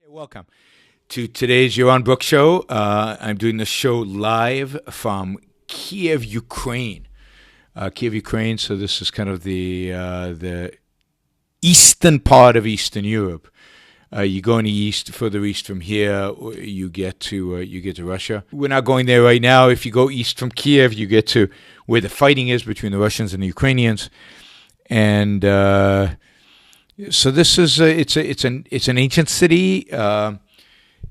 Welcome to today's Yaron Brook show. I'm doing this show live from Kiev, Ukraine. Kiev, Ukraine. So this is kind of the eastern part of Eastern Europe. You go further east from here, you get to Russia. We're not going there right now. If you go east from Kiev, you get to where the fighting is between the Russians and the Ukrainians, and so this is it's an ancient city.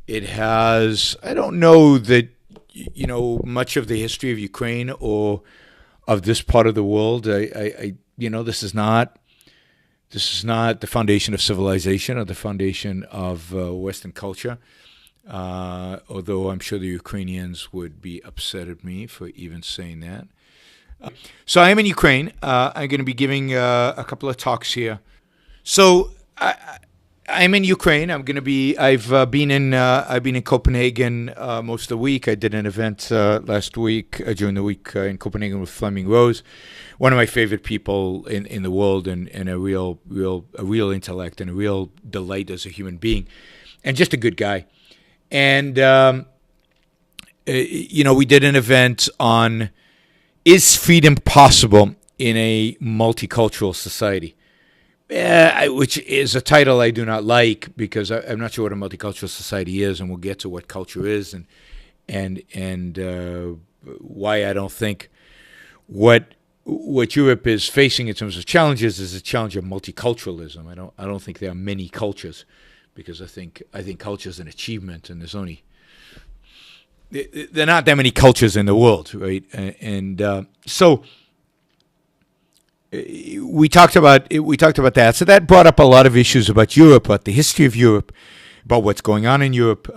It has, I don't know that much of the history of Ukraine or of this part of the world. This is not the foundation of civilization or the foundation of Western culture. Although I'm sure the Ukrainians would be upset at me for even saying that. So I am in Ukraine. I'm going to be giving a couple of talks here. So I'm in Ukraine. I've been in Copenhagen most of the week. I did an event last week during the week in Copenhagen with Fleming Rose, one of my favorite people in the world, and a real intellect and a real delight as a human being, and just a good guy. And we did an event on, is freedom possible in a multicultural society? Which is a title I do not like, because I'm not sure what a multicultural society is, and we'll get to what culture is and why I don't think what Europe is facing in terms of challenges is a challenge of multiculturalism. I don't think there are many cultures, because I think culture is an achievement, and there are not that many cultures in the world, right? And so. We talked about that. So that brought up a lot of issues about Europe, about the history of Europe, about what's going on in Europe.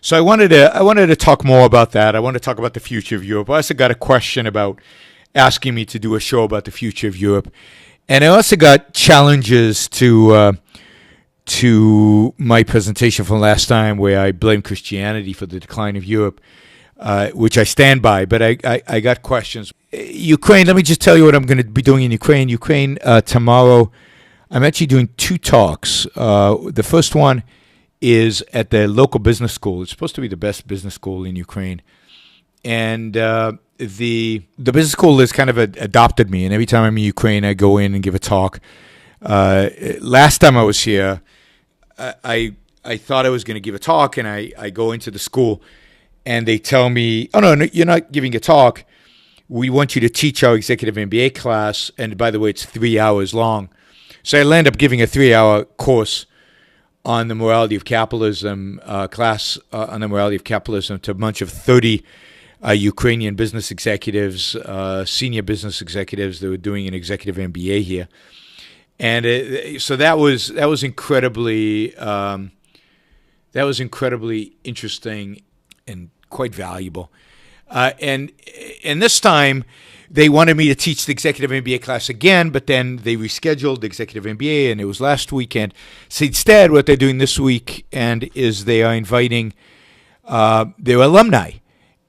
So I wanted to talk more about that. I want to talk about the future of Europe. I also got a question about asking me to do a show about the future of Europe, and I also got challenges to my presentation from last time, where I blamed Christianity for the decline of Europe, which I stand by. But I got questions. Ukraine, let me just tell you what I'm going to be doing in Ukraine. Tomorrow, I'm actually doing two talks. The first one is at the local business school. It's supposed to be the best business school in Ukraine. And the business school has kind of adopted me. And every time I'm in Ukraine, I go in and give a talk. Last time I was here, I thought I was going to give a talk, and I go into the school, and they tell me, oh, no, you're not giving a talk. We want you to teach our executive MBA class, and by the way, it's 3 hours long. So I end up giving a 3-hour course on the morality of capitalism, class on the morality of capitalism, to a bunch of 30 Ukrainian business executives, senior business executives that were doing an executive MBA here. And so that was incredibly interesting and quite valuable. And this time, they wanted me to teach the executive MBA class again, but then they rescheduled the executive MBA, and it was last weekend. So instead, what they're doing this weekend is they are inviting their alumni,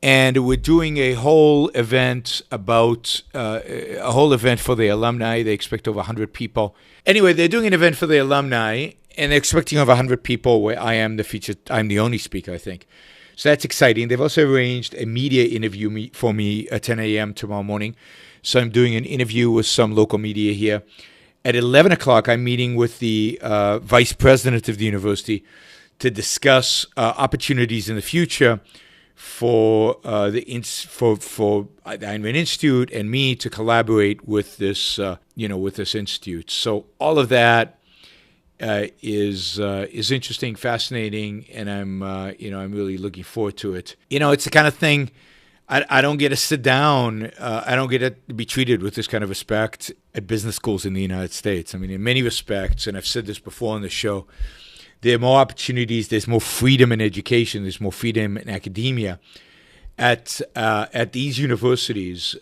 and we're doing a whole event for the alumni. They expect over 100 people. Anyway, they're doing an event for the alumni, and they're expecting over 100 people, where I'm the only speaker, I think. So that's exciting. They've also arranged a media interview for me at 10 a.m. tomorrow morning. So I'm doing an interview with some local media here. At 11 o'clock, I'm meeting with the vice president of the university to discuss opportunities in the future for the Einman Institute and me to collaborate with this institute. So all of that is interesting, fascinating, and I'm really looking forward to it. It's the kind of thing I don't get to sit down. I don't get to be treated with this kind of respect at business schools in the United States. I mean, in many respects, and I've said this before on the show, there are more opportunities. There's more freedom in education. There's more freedom in academia at these universities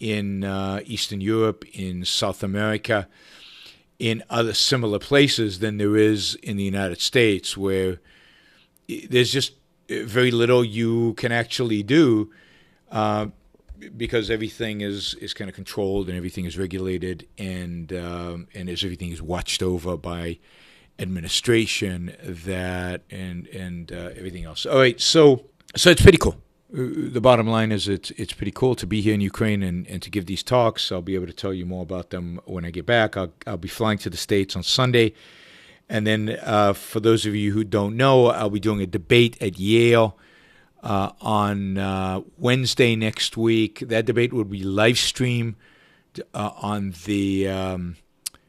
in Eastern Europe, in South America, in other similar places than there is in the United States, where there's just very little you can actually do because everything is kind of controlled and everything is regulated and everything is watched over by administration, that and everything else. All right, so it's pretty cool. The bottom line is it's pretty cool to be here in Ukraine and to give these talks. I'll be able to tell you more about them when I get back. I'll be flying to the States on Sunday. And then for those of you who don't know, I'll be doing a debate at Yale on Wednesday next week. That debate will be live streamed on the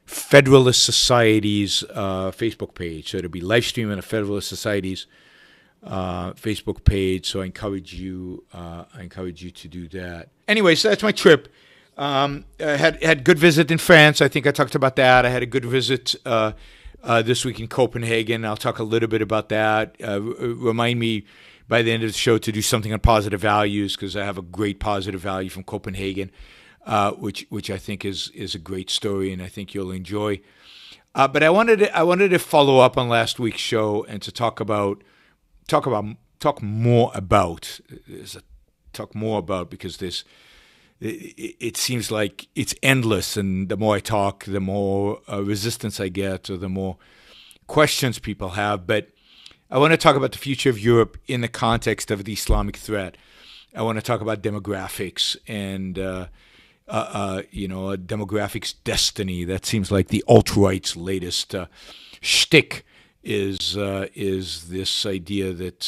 Federalist Society's Facebook page. So it'll be live streamed on the Federalist Society's Facebook page. So I encourage you to do that. Anyway, so that's my trip. I had good visit in France. I think I talked about that. I had a good visit this week in Copenhagen. I'll talk a little bit about that. Remind me by the end of the show to do something on positive values, because I have a great positive value from Copenhagen, which I think is a great story, and I think you'll enjoy. But I wanted to follow up on last week's show and to talk more about because this. It seems like it's endless, and the more I talk, the more resistance I get, or the more questions people have. But I want to talk about the future of Europe in the context of the Islamic threat. I want to talk about demographics and demographics destiny. That seems like the alt-right's latest shtick is this idea that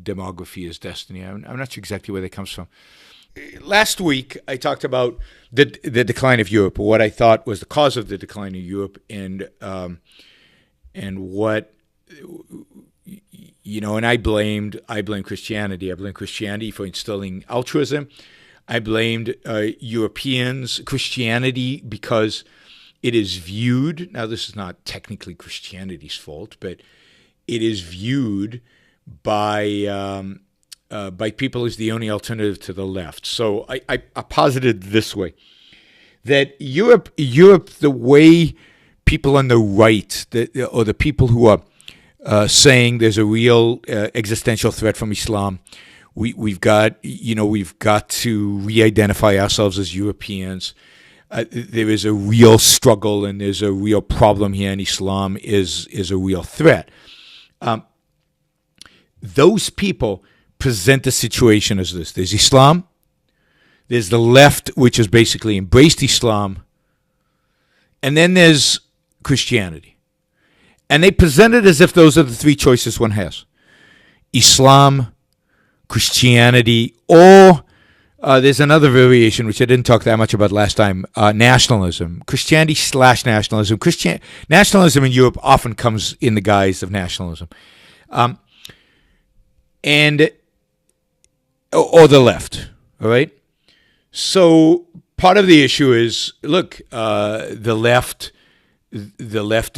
demography is destiny. I'm not sure exactly where that comes from. Last week, I talked about the decline of Europe, or what I thought was the cause of the decline of Europe, and what and I blamed Christianity. I blamed Christianity for instilling altruism. I blamed Christianity, because it is viewed. Now, this is not technically Christianity's fault, but it is viewed by people as the only alternative to the left. So I posited this way, that Europe, the way people on the right, or the people who are saying there's a real existential threat from Islam, we've got to re-identify ourselves as Europeans. There is a real struggle, and there's a real problem here, and Islam is a real threat. Those people present the situation as this. There's Islam, there's the left, which has basically embraced Islam, and then there's Christianity. And they present it as if those are the three choices one has. Islam, Christianity, or there's another variation, which I didn't talk that much about last time, nationalism. Christianity/nationalism. Nationalism in Europe often comes in the guise of nationalism. Or the left, all right? So part of the issue is, look, the left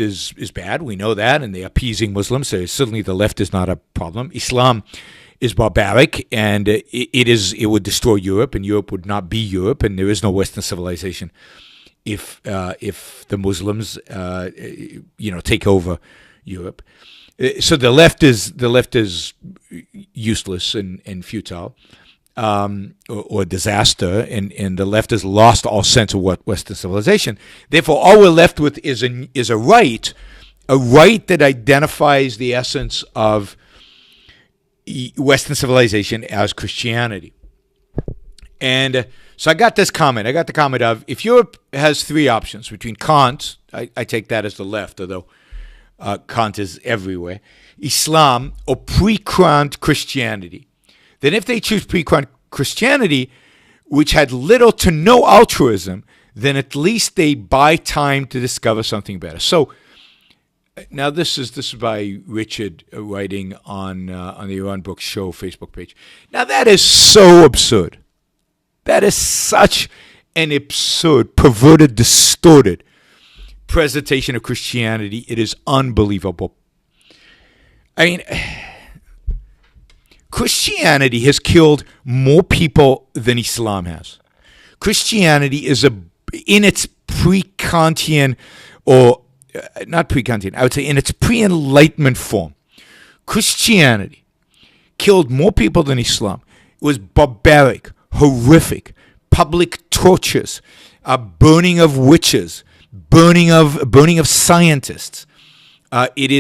is bad. We know that, and they're appeasing Muslims. So certainly the left is not a problem. Islam is barbaric, and it would destroy Europe, and Europe would not be Europe, and there is no Western civilization if the Muslims take over Europe. So the left is useless and futile, or disaster, and the left has lost all sense of what Western civilization. Therefore, all we're left with is a right that identifies the essence of Western civilization as Christianity. And so I got this comment. I got the comment of, if Europe has three options between Kant, I take that as the left, although Kant is everywhere, Islam, or pre-Kant Christianity, then if they choose pre-Kant Christianity, which had little to no altruism, then at least they buy time to discover something better. So now this is by Richard, writing on the Yaron Brook show Facebook page. Now that is so absurd. That is such an absurd, perverted, distorted presentation of Christianity. It is unbelievable. I mean, Christianity has killed more people than Islam has. Christianity is in its pre-Kantian, or not pre-Kantian, I would say in its pre-Enlightenment form, Christianity killed more people than Islam. It was barbaric, horrific, public tortures, burning of witches, burning of scientists, It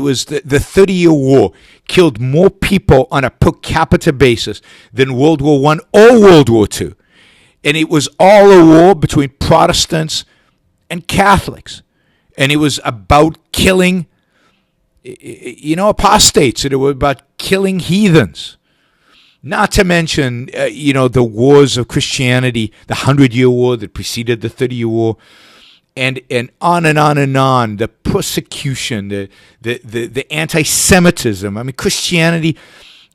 was the 30-year war killed more people on a per capita basis than World War I or World War II. And it was all a war between Protestants and Catholics. And it was about killing, apostates. And it was about killing heathens. Not to mention, the wars of Christianity, the 100-Year War that preceded the 30-Year War, and on and on and on, the persecution, the anti-Semitism. I mean, Christianity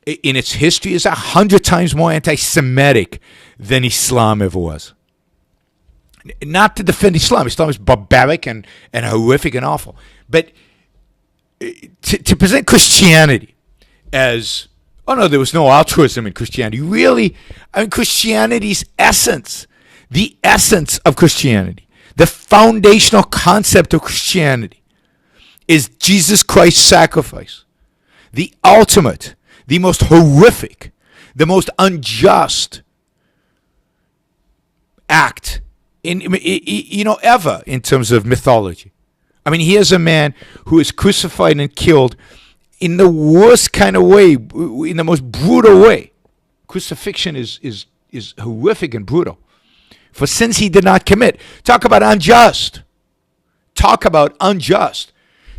in its history is 100 times more anti-Semitic than Islam ever was. Not to defend Islam. Islam is barbaric and horrific and awful. But to present Christianity as, oh no, there was no altruism in Christianity. Really? I mean, Christianity's essence, the essence of Christianity, the foundational concept of Christianity is Jesus Christ's sacrifice. The ultimate, the most horrific, the most unjust act ever in terms of mythology. I mean, here's a man who is crucified and killed in the worst kind of way, in the most brutal way. Crucifixion is horrific and brutal for sins he did not commit. Talk about unjust. Talk about unjust.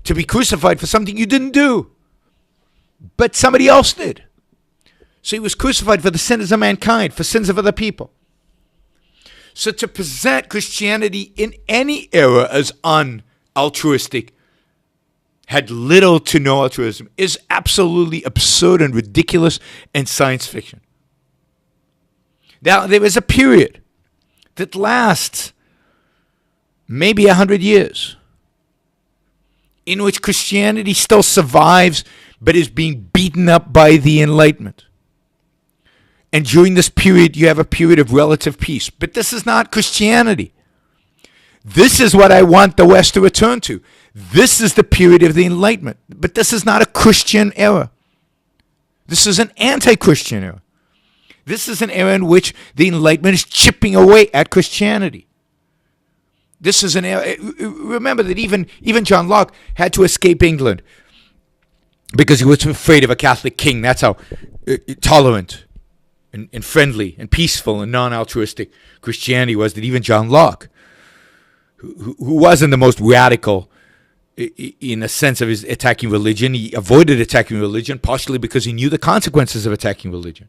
To be crucified for something you didn't do, but somebody else did. So he was crucified for the sins of mankind, for sins of other people. So to present Christianity in any era as unaltruistic, had little to no altruism, is absolutely absurd and ridiculous and science fiction. Now, there is a period that lasts maybe 100 years in which Christianity still survives but is being beaten up by the Enlightenment. And during this period, you have a period of relative peace. But this is not Christianity. This is what I want the West to return to. This is the period of the Enlightenment. But this is not a Christian era. This is an anti-Christian era. This is an era in which the Enlightenment is chipping away at Christianity. This is an era. Remember that even John Locke had to escape England because he was afraid of a Catholic king. That's how tolerant and friendly and peaceful and non-altruistic Christianity was, that even John Locke, who wasn't the most radical in the sense of his attacking religion, he avoided attacking religion partially because he knew the consequences of attacking religion.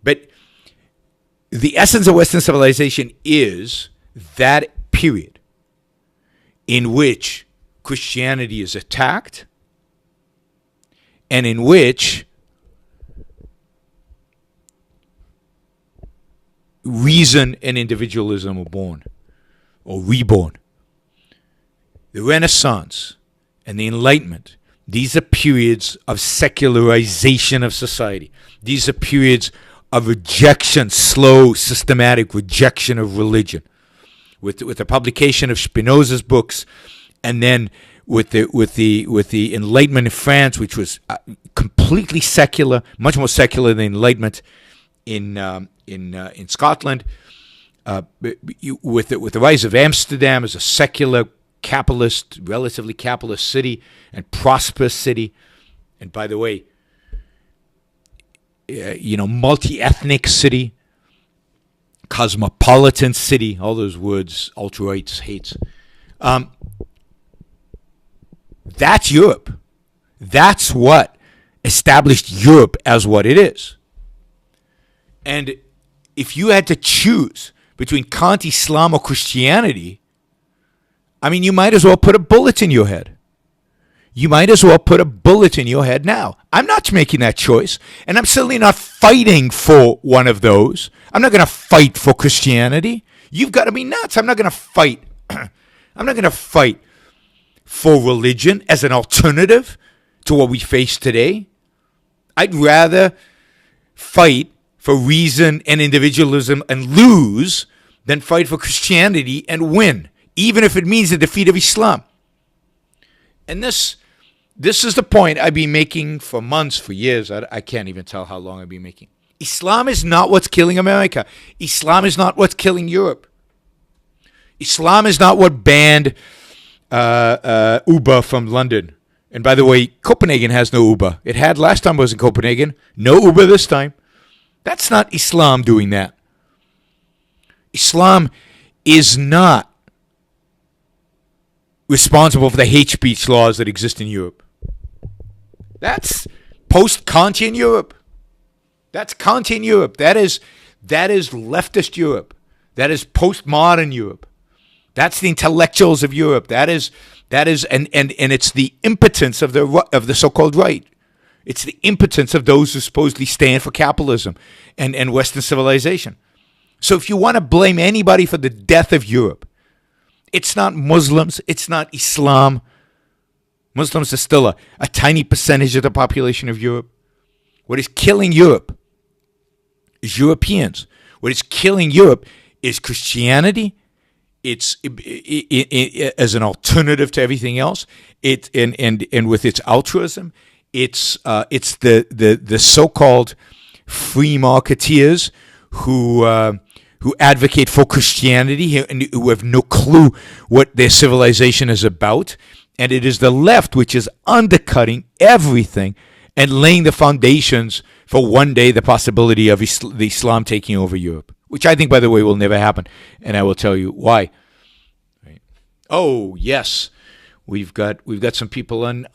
But the essence of Western civilization is that period in which Christianity is attacked and in which reason and individualism are born or reborn. The Renaissance and the Enlightenment, these are periods of secularization of society. These are periods of rejection, slow, systematic rejection of religion. With the publication of Spinoza's books, and then with the Enlightenment in France, which was completely secular, much more secular than Enlightenment in Scotland, with the rise of Amsterdam as a secular, capitalist, relatively capitalist city and prosperous city, and by the way, multi-ethnic city, cosmopolitan city, all those words alt-rights hates. That's Europe. That's what established Europe as what it is. And if you had to choose between Kant, Islam, or Christianity, I mean, you might as well put a bullet in your head. You might as well put a bullet in your head now. I'm not making that choice, and I'm certainly not fighting for one of those. I'm not going to fight for Christianity. You've got to be nuts. I'm not going to fight. I'm not going to fight for religion as an alternative to what we face today. I'd rather fight for reason and individualism and lose than fight for Christianity and win, even if it means the defeat of Islam. And this is the point I've been making for months, for years. I can't even tell how long I've been making. Islam is not what's killing America. Islam is not what's killing Europe. Islam is not what banned Uber from London. And by the way, Copenhagen has no Uber. It had last time I was in Copenhagen. No Uber this time. That's not Islam doing that. Islam is not responsible for the hate speech laws that exist in Europe. That's post-Kantian Europe. That's Kantian Europe. That is leftist Europe. That is postmodern Europe. That's the intellectuals of Europe. That is and it's the impotence of the so-called right. It's the impotence of those who supposedly stand for capitalism and Western civilization. So if you want to blame anybody for the death of Europe, it's not Muslims, it's not Islam. Muslims are still a tiny percentage of the population of Europe. What is killing Europe is Europeans. What is killing Europe is Christianity. It's as an alternative to everything else. And with its altruism, it's the so-called free marketeers who advocate for Christianity and who have no clue what their civilization is about. And it is the left which is undercutting everything and laying the foundations for one day the possibility of the Islam taking over Europe, which I think, by the way, will never happen. And I will tell you why. Right. Oh, yes. We've got some people on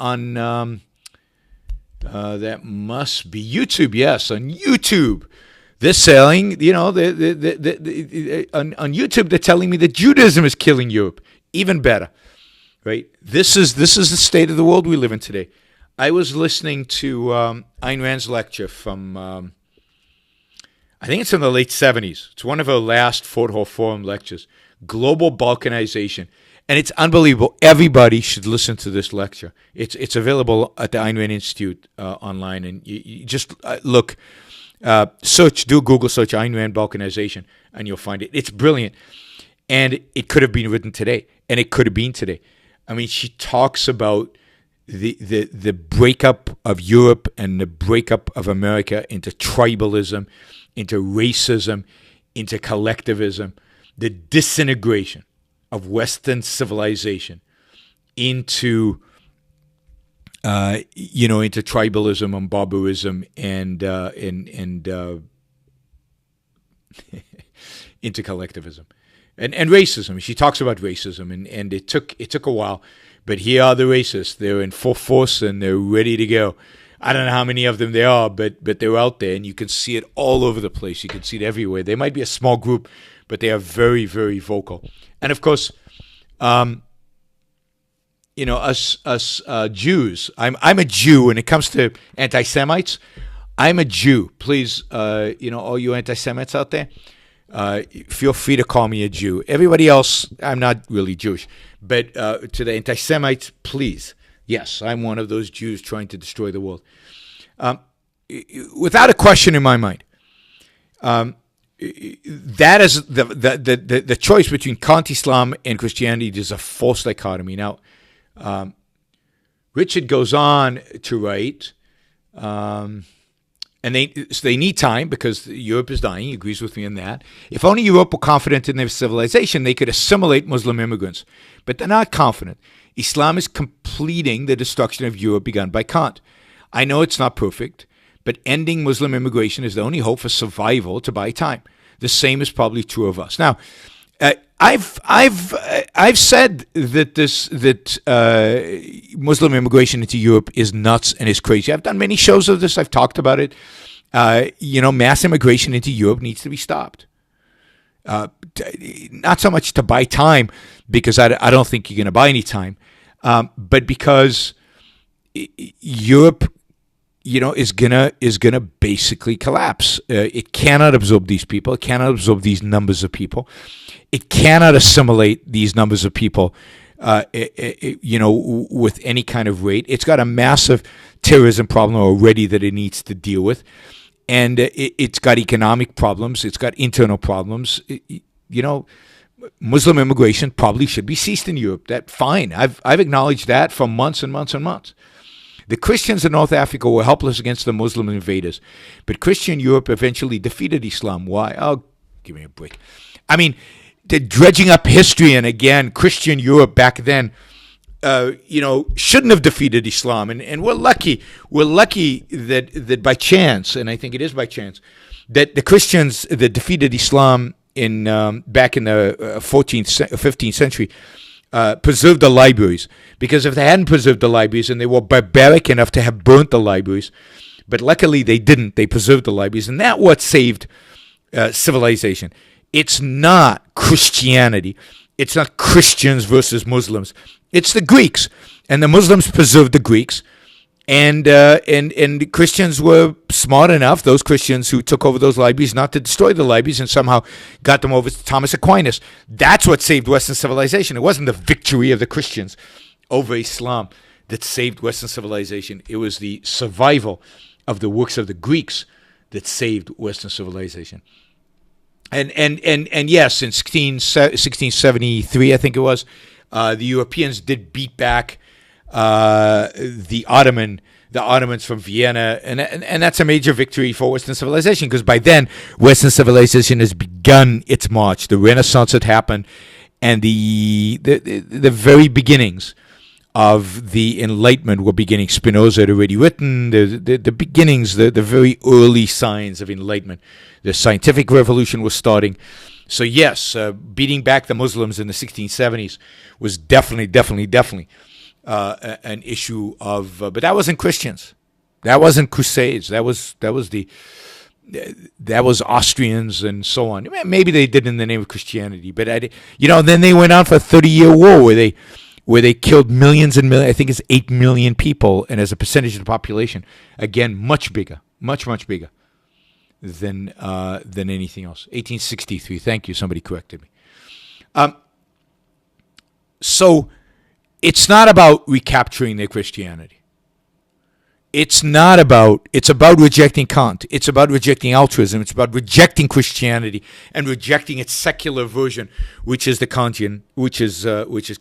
that must be YouTube. Yes, on YouTube. They're selling, on YouTube, they're telling me that Judaism is killing Europe. Even better, right? This is the state of the world we live in today. I was listening to Ayn Rand's lecture from, I think it's in the late 70s. It's one of her last Fort Hall Forum lectures, Global Balkanization. And it's unbelievable. Everybody should listen to this lecture. It's available at the Ayn Rand Institute online. And you just look, do a Google search, Ayn Rand Balkanization, and you'll find it. It's brilliant. And it could have been written today. And it could have been today. I mean, she talks about the breakup of Europe and the breakup of America into tribalism, into racism, into collectivism, the disintegration of Western civilization into tribalism and barbarism and into collectivism and racism. She talks about racism, and it took a while, but here are the racists. They're in full force and they're ready to go. I don't know how many of them there are, but they're out there, and you can see it all over the place. You can see it everywhere. They might be a small group, but they are very, very vocal. And of course, us Jews. I'm a Jew when it comes to anti-Semites. I'm a Jew. Please, all you anti-Semites out there, feel free to call me a Jew. Everybody else, I'm not really Jewish, but to the anti-Semites, please. Yes, I'm one of those Jews trying to destroy the world. Without a question in my mind, that is the choice between Kant-Islam and Christianity is a false dichotomy. Now, Richard goes on to write, and they need time because Europe is dying. He agrees with me on that. If only Europe were confident in their civilization, they could assimilate Muslim immigrants. But they're not confident. Islam is completing the destruction of Europe begun by Kant. I know it's not perfect, but ending Muslim immigration is the only hope for survival to buy time. The same is probably true of us. Now, I've said that Muslim immigration into Europe is nuts and is crazy. I've done many shows of this. I've talked about it. Mass immigration into Europe needs to be stopped. Not so much to buy time, because I don't think you're going to buy any time, but because Europe, is gonna basically collapse. It cannot absorb these people. It cannot absorb these numbers of people. It cannot assimilate these numbers of people, with any kind of rate. It's got a massive terrorism problem already that it needs to deal with, and it's got economic problems. It's got internal problems. Muslim immigration probably should be ceased in Europe. That fine. I've acknowledged that for months and months and months. The Christians in North Africa were helpless against the Muslim invaders, but Christian Europe eventually defeated Islam. Why? Oh, give me a break. I mean, they're dredging up history, and again, Christian Europe back then shouldn't have defeated Islam, and we're lucky. We're lucky that by chance, and I think it is by chance, that the Christians that defeated Islam in back in the 15th century preserved the libraries. Because if they hadn't preserved the libraries, and they were barbaric enough to have burnt the libraries, but luckily they didn't. They preserved the libraries, and that's what saved civilization. It's not Christianity. It's not Christians versus Muslims. It's the Greeks, and the Muslims preserved the Greeks, and the Christians were smart enough, those Christians who took over those libraries, not to destroy the libraries, and somehow got them over to Thomas Aquinas. That's what saved Western civilization. It wasn't the victory of the Christians over Islam that saved Western civilization. It was the survival of the works of the Greeks that saved Western civilization. And yes, in 1673, I think it was, the Europeans did beat back the Ottomans from Vienna, and that's a major victory for Western civilization, because by then Western civilization has begun its march. The Renaissance had happened, and the very beginnings of the Enlightenment were beginning. Spinoza had already written the beginnings, the very early signs of Enlightenment. The scientific revolution was starting. So yes, beating back the Muslims in the 1670s was definitely an issue of. But that wasn't Christians. That wasn't Crusades. That was Austrians and so on. Maybe they did in the name of Christianity, but then they went on for a 30-year war where they killed millions and millions. I think it's 8 million people, and as a percentage of the population, again, much bigger, much bigger than anything else. 1863. Thank you. Somebody corrected me. So it's not about recapturing their Christianity. It's about rejecting Kant. It's about rejecting altruism. It's about rejecting Christianity and rejecting its secular version, which is the Kantian, which is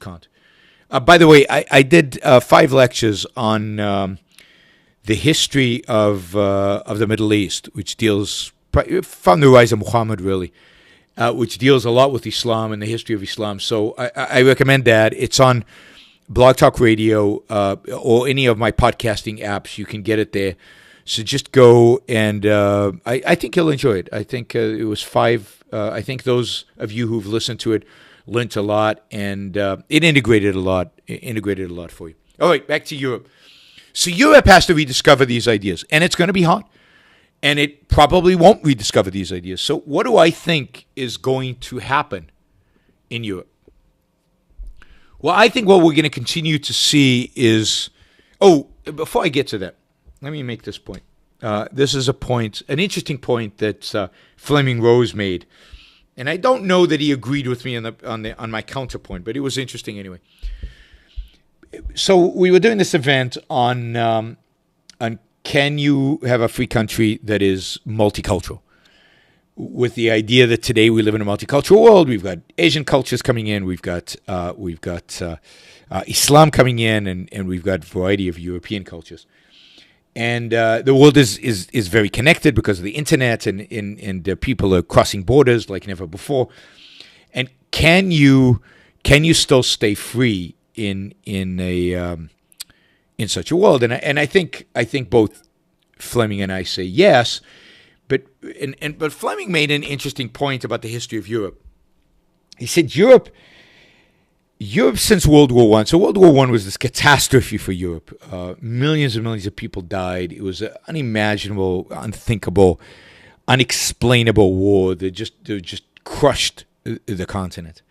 Kant. By the way, I did 5 lectures on the history of the Middle East, which deals from the rise of Muhammad, really, which deals a lot with Islam and the history of Islam. So I recommend that. It's on Blog Talk Radio or any of my podcasting apps. You can get it there. So just go, and I think you'll enjoy it. I think it was 5. I think those of you who've listened to it learned a lot, and it integrated a lot for you. All right, back to Europe. So Europe has to rediscover these ideas, and it's going to be hard, and it probably won't rediscover these ideas. So what do I think is going to happen in Europe? Well, I think what we're going to continue to see is... Oh, before I get to that, let me make this point. This is an interesting point that Fleming Rose made, and I don't know that he agreed with me on my counterpoint, but it was interesting anyway. So we were doing this event on can you have a free country that is multicultural, with the idea that today we live in a multicultural world. We've got Asian cultures coming in, we've got Islam coming in, and we've got a variety of European cultures. And the world is very connected because of the internet, and people are crossing borders like never before. And can you still stay free in such a world? And I think both Fleming and I say yes, but Fleming made an interesting point about the history of Europe. He said Europe since World War I. So World War I was this catastrophe for Europe. Millions and millions of people died. It was an unimaginable, unthinkable, unexplainable war that just crushed the continent.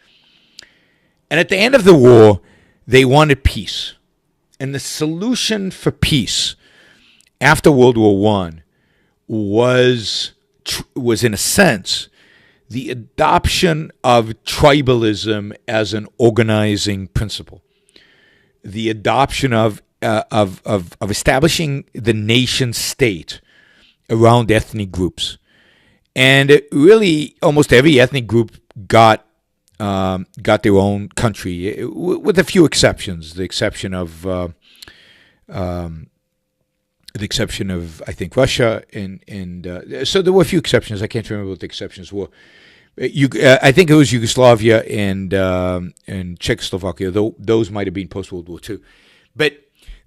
And at the end of the war, they wanted peace. And the solution for peace after World War I was in a sense the adoption of tribalism as an organizing principle, the adoption of establishing the nation state around ethnic groups. And really, almost every ethnic group got their own country, with a few exceptions. The exception of I think Russia, and so there were a few exceptions. I can't remember what the exceptions were. I think it was Yugoslavia and Czechoslovakia. Though those might have been post World War II, but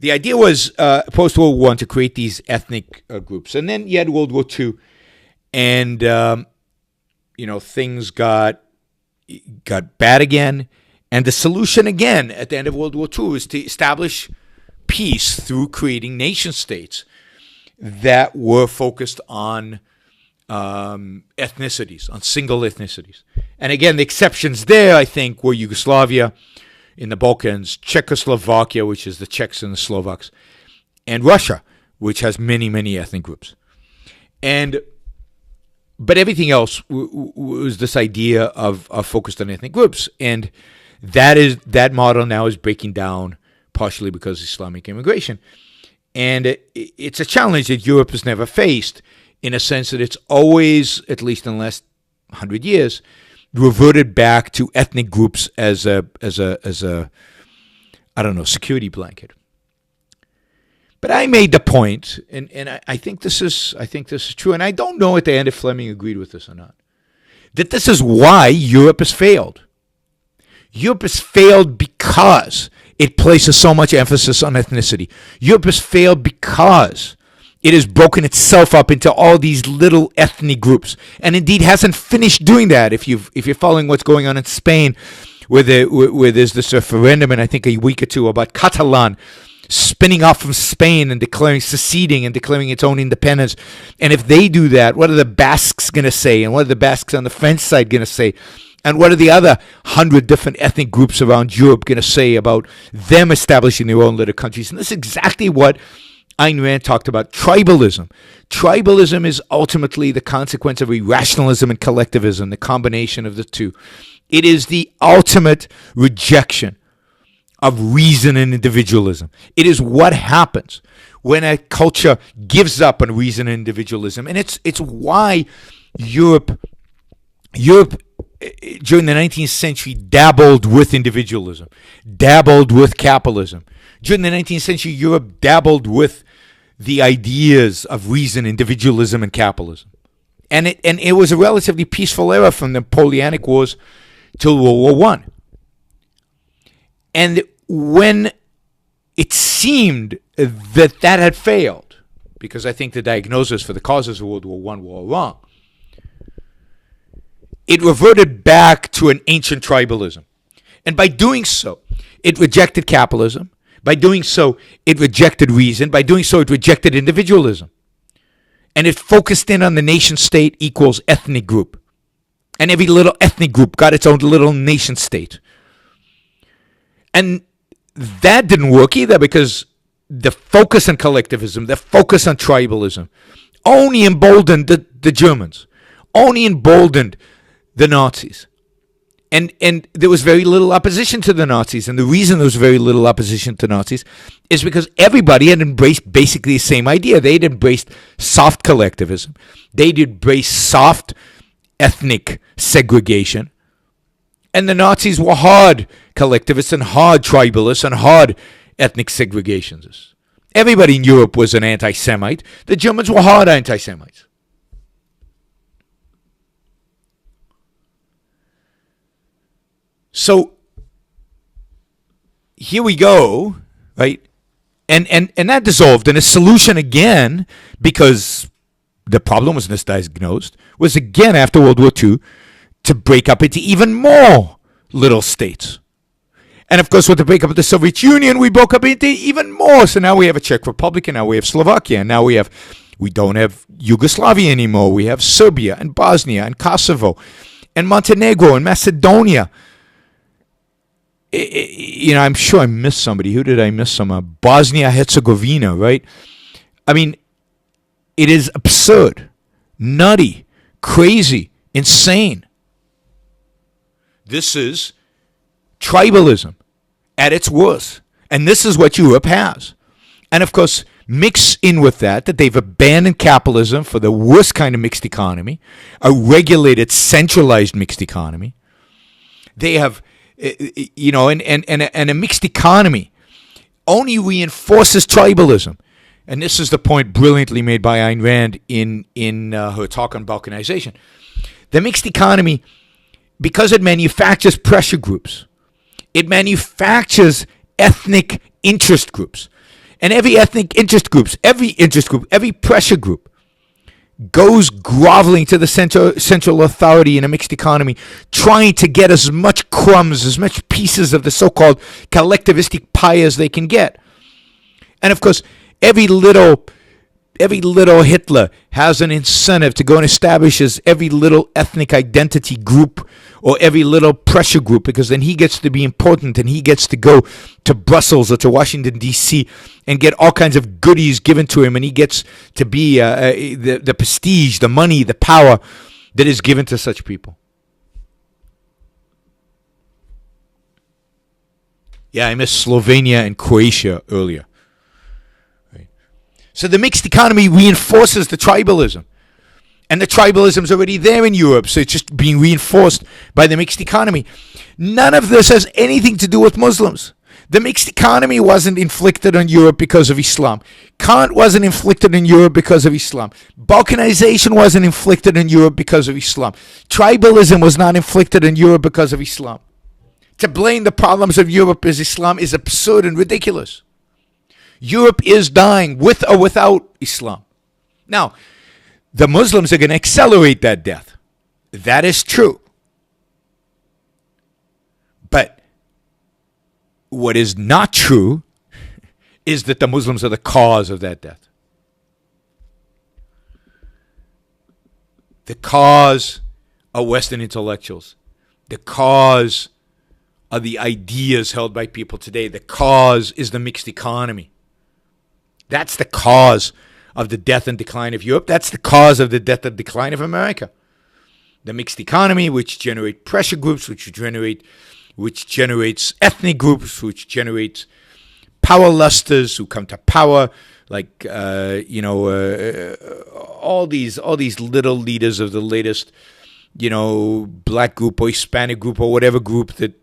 the idea was post World War I to create these ethnic groups, and then you had World War II, and things got bad again, and the solution again at the end of World War II was to establish peace through creating nation states that were focused on ethnicities, on single ethnicities. And again, the exceptions there, I think, were Yugoslavia in the Balkans, Czechoslovakia, which is the Czechs and the Slovaks, and Russia, which has many, many ethnic groups. But everything else was this idea of focused on ethnic groups. And that model now is breaking down, partially because of Islamic immigration. And it's a challenge that Europe has never faced, in a sense that it's always, at least in the last 100 years, reverted back to ethnic groups as a security blanket. But I made the point, and I think this is true, and I don't know at the end if Fleming agreed with this or not, that this is why Europe has failed. Europe has failed because it places so much emphasis on ethnicity. Europe has failed because it has broken itself up into all these little ethnic groups, and indeed hasn't finished doing that. If you're following what's going on in Spain, where there's this referendum, and I think a week or two about Catalan spinning off from Spain and seceding and declaring its own independence. And if they do that, what are the Basques going to say? And what are the Basques on the French side going to say? And what are the other 100 different ethnic groups around Europe going to say about them establishing their own little countries? And this is exactly what Ayn Rand talked about, tribalism. Tribalism is ultimately the consequence of irrationalism and collectivism, the combination of the two. It is the ultimate rejection of reason and individualism. It is what happens when a culture gives up on reason and individualism. And it's why Europe during the 19th century dabbled with individualism, dabbled with capitalism. During the 19th century, Europe dabbled with the ideas of reason, individualism, and capitalism. And it was a relatively peaceful era from the Napoleonic Wars till World War I. And when it seemed that had failed, because I think the diagnosis for the causes of World War I were all wrong, it reverted back to an ancient tribalism. And by doing so, it rejected capitalism. By doing so, it rejected reason. By doing so, it rejected individualism. And it focused in on the nation state equals ethnic group. And every little ethnic group got its own little nation state. And that didn't work either, because the focus on collectivism, the focus on tribalism, only emboldened the Germans, only emboldened the Nazis. And there was very little opposition to the Nazis. And the reason there was very little opposition to Nazis is because everybody had embraced basically the same idea. They'd embraced soft collectivism. They'd embraced soft ethnic segregation. And the Nazis were hard collectivists and hard tribalists and hard ethnic segregationists. Everybody in Europe was an anti-Semite. The Germans were hard anti-Semites. So here we go, right? And that dissolved. And a solution again, because the problem was misdiagnosed, was again after World War II to break up into even more little states. And of course, with the breakup of the Soviet Union, we broke up into even more. So now we have a Czech Republic, and now we have Slovakia, and now we don't have Yugoslavia anymore. We have Serbia and Bosnia and Kosovo and Montenegro and Macedonia. I'm sure I missed somebody. Who did I miss? Bosnia-Herzegovina, right? I mean, it is absurd, nutty, crazy, insane. This is tribalism at its worst. And this is what Europe has. And of course, mix in with that they've abandoned capitalism for the worst kind of mixed economy, a regulated, centralized mixed economy. They have, and a mixed economy only reinforces tribalism. And this is the point brilliantly made by Ayn Rand in her talk on balkanization. The mixed economy because it manufactures pressure groups. It manufactures ethnic interest groups. And every ethnic interest group, every pressure group goes groveling to the central authority in a mixed economy, trying to get as much crumbs, as much pieces of the so-called collectivistic pie as they can get. And of course, every little Hitler has an incentive to go and establish every little ethnic identity group or every little pressure group, because then he gets to be important and he gets to go to Brussels or to Washington, D.C. and get all kinds of goodies given to him, and he gets to be the prestige, the money, the power that is given to such people. Yeah, I missed Slovenia and Croatia earlier. So the mixed economy reinforces the tribalism. And the tribalism is already there in Europe, so it's just being reinforced by the mixed economy. None of this has anything to do with Muslims. The mixed economy wasn't inflicted on Europe because of Islam. Kant wasn't inflicted on Europe because of Islam. Balkanization wasn't inflicted on Europe because of Islam. Tribalism was not inflicted on Europe because of Islam. To blame the problems of Europe as Islam is absurd and ridiculous. Europe is dying with or without Islam. Now, the Muslims are going to accelerate that death. That is true. But what is not true is that the Muslims are the cause of that death. The cause are Western intellectuals. The cause are the ideas held by people today. The cause is the mixed economy. That's the cause of the death and decline of Europe. That's the cause of the death and decline of America. The mixed economy, which generate pressure groups, which generates ethnic groups, which generates power lusters who come to power, like all these little leaders of the latest, black group or Hispanic group or whatever group that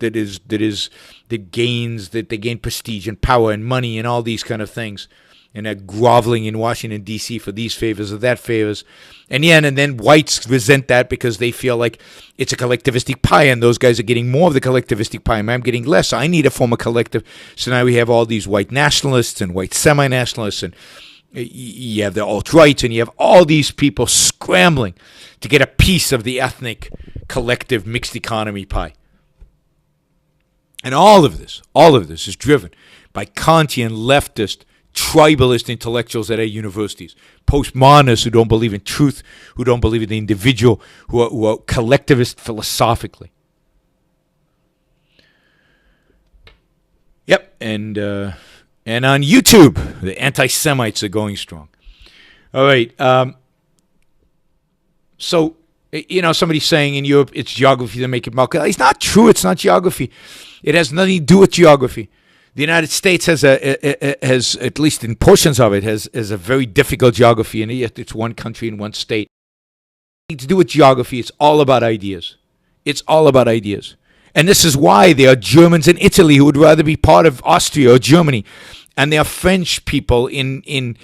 gain prestige and power and money and all these kind of things. And they're groveling in Washington, D.C. for these favors or that favors. And then whites resent that because they feel like it's a collectivistic pie and those guys are getting more of the collectivistic pie and I'm getting less. So I need to form a collective. So now we have all these white nationalists and white semi-nationalists, and you have the alt-right, and you have all these people scrambling to get a piece of the ethnic collective mixed economy pie. And all of this is driven by Kantian leftist tribalist intellectuals at our universities, postmodernists who don't believe in truth, who don't believe in the individual, who are collectivist philosophically. Yep, and on YouTube, the anti-Semites are going strong. All right, so somebody's saying in Europe it's geography that make it market. It's not true. It's not geography. It has nothing to do with geography. The United States has at least in portions of it, has a very difficult geography, and yet it's one country and one state. To do with geography, it's all about ideas. It's all about ideas. And this is why there are Germans in Italy who would rather be part of Austria or Germany, and there are French people in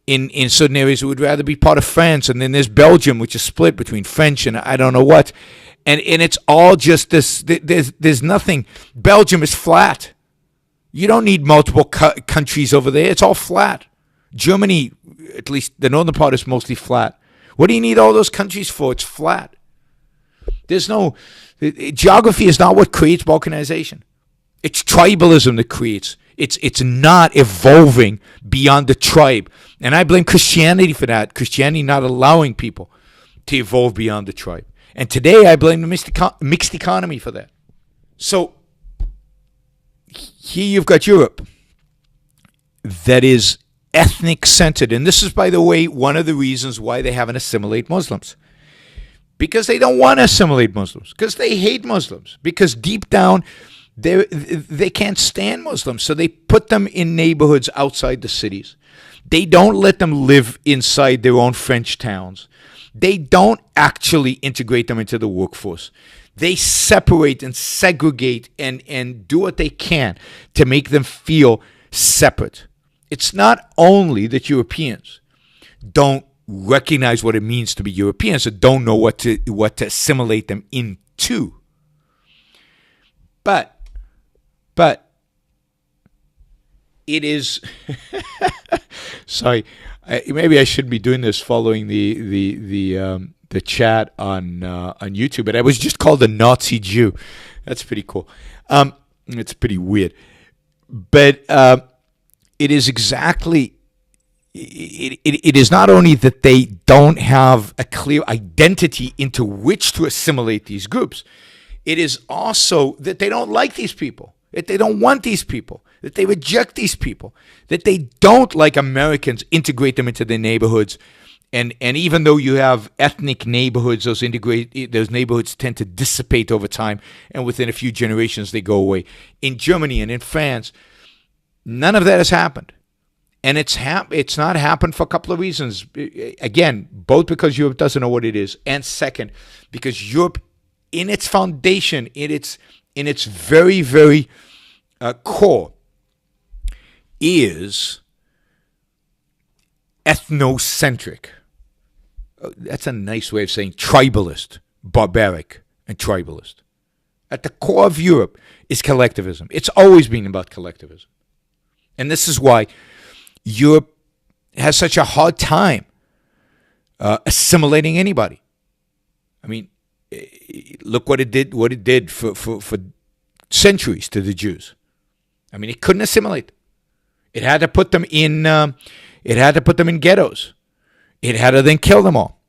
certain areas who would rather be part of France, and then there's Belgium, which is split between French and I don't know what. And it's all just this, there's nothing. Belgium is flat. You don't need multiple countries over there. It's all flat. Germany, at least the northern part, is mostly flat. What do you need all those countries for? It's flat. Geography is not what creates balkanization. It's tribalism that creates. It's not evolving beyond the tribe. And I blame Christianity for that. Christianity not allowing people to evolve beyond the tribe. And today I blame the mixed economy for that. So here you've got Europe that is ethnic-centered. And this is, by the way, one of the reasons why they haven't assimilated Muslims. Because they don't want to assimilate Muslims. Because they hate Muslims. Because deep down, they can't stand Muslims. So they put them in neighborhoods outside the cities. They don't let them live inside their own French towns. They don't actually integrate them into the workforce. They separate and segregate and do what they can to make them feel separate. It's not only that Europeans don't recognize what it means to be Europeans, or don't know what to assimilate them into. But it is. Sorry, maybe I shouldn't be doing this following the chat on YouTube, but I was just called a Nazi Jew. That's pretty cool. It's pretty weird, but it is exactly. It is not only that they don't have a clear identity into which to assimilate these groups. It is also that they don't like these people, that they don't want these people, that they reject these people, that they don't, like Americans, integrate them into their neighborhoods. And even though you have ethnic neighborhoods, those neighborhoods tend to dissipate over time, and within a few generations they go away. In Germany and in France, none of that has happened. And it's not happened for a couple of reasons. Again, both because Europe doesn't know what it is, and second, because Europe, in its foundation, in its very, very core, is ethnocentric. That's a nice way of saying tribalist, barbaric, and tribalist. At the core of Europe is collectivism. It's always been about collectivism. And this is why Europe has such a hard time assimilating anybody. I mean, look what it did for centuries to the Jews. I mean, it couldn't assimilate. It had to put them in ghettos. It had to then kill them all.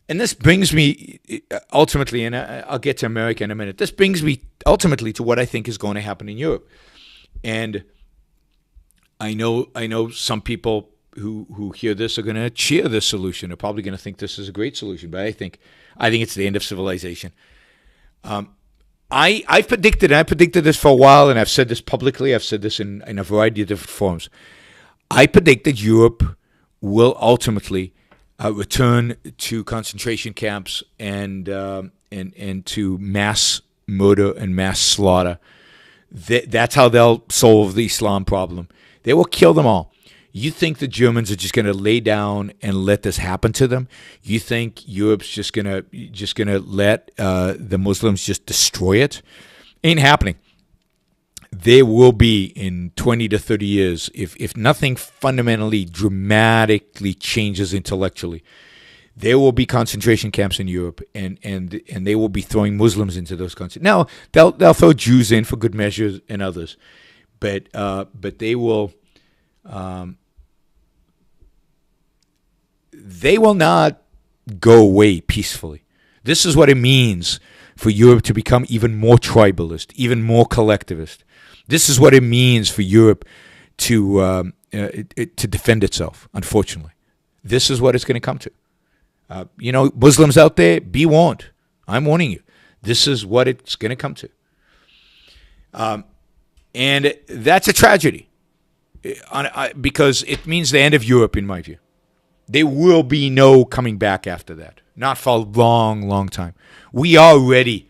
And this brings me ultimately, and I'll get to America in a minute. This brings me ultimately to what I think is going to happen in Europe. And I know some people who hear this are going to cheer this solution. They're probably going to think this is a great solution, but I think it's the end of civilization. I predicted this for a while, and I've said this publicly. I've said this in a variety of different forms. I predict that Europe will ultimately return to concentration camps and to mass murder and mass slaughter. That's how they'll solve the Islam problem. They will kill them all. You think the Germans are just going to lay down and let this happen to them? You think Europe's just going to let the Muslims just destroy it? Ain't happening. There will be, in 20 to 30 years, if nothing fundamentally, dramatically changes intellectually, there will be concentration camps in Europe, and they will be throwing Muslims into those concentrations. Now, they'll throw Jews in for good measure and others, but they will not go away peacefully. This is what it means for Europe to become even more tribalist, even more collectivist. This is what it means for Europe to defend itself, unfortunately. This is what it's going to come to. Muslims out there, be warned. I'm warning you. This is what it's going to come to. And that's a tragedy because it means the end of Europe, in my view. There will be no coming back after that. Not for a long, long time. We are already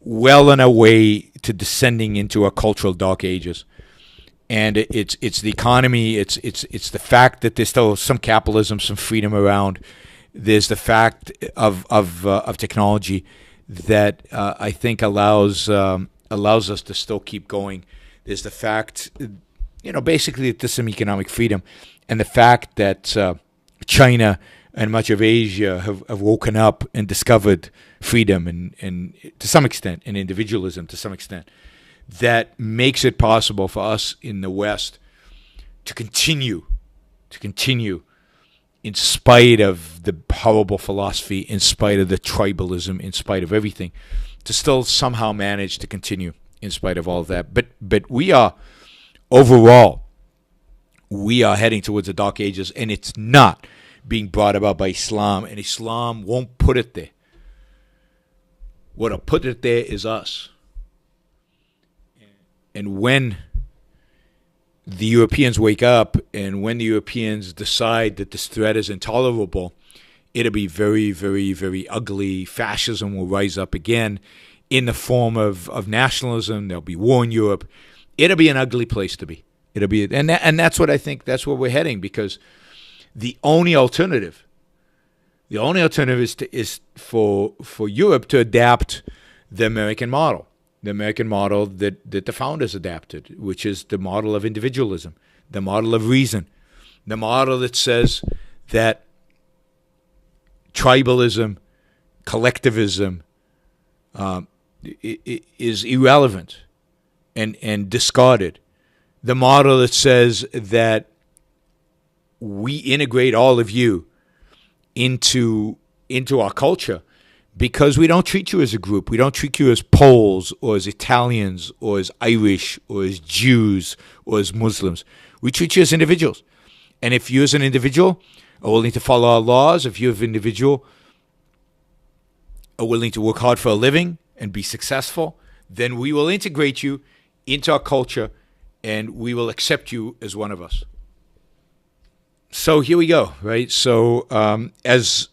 well on our way to descending into our cultural dark ages. And it's the economy, it's the fact that there's still some capitalism, some freedom around. There's the fact of technology that I think allows us to still keep going. There's the fact, basically that there's some economic freedom, and the fact that China and much of Asia have woken up and discovered freedom and to some extent, and individualism to some extent, that makes it possible for us in the West to continue in spite of the horrible philosophy, in spite of the tribalism, in spite of everything, to still somehow manage to continue in spite of all of that. But we are, overall, heading towards the dark ages, and it's not being brought about by Islam, and Islam won't put it there. What'll put it there is us. And when the Europeans wake up, and when the Europeans decide that this threat is intolerable, it'll be very, very, very ugly. Fascism will rise up again in the form of nationalism. There'll be war in Europe. It'll be an ugly place to be. It'll be, and that's what I think. That's where we're heading, because the only alternative is for Europe to adapt the American model. The American model that the founders adapted, which is the model of individualism, the model of reason, the model that says that tribalism, collectivism is irrelevant and discarded. The model that says that we integrate all of you into our culture because we don't treat you as a group. We don't treat you as Poles or as Italians or as Irish or as Jews or as Muslims. We treat you as individuals. And if you as an individual are willing to follow our laws, if you as an individual are willing to work hard for a living and be successful, then we will integrate you into our culture and we will accept you as one of us. So here we go, right? So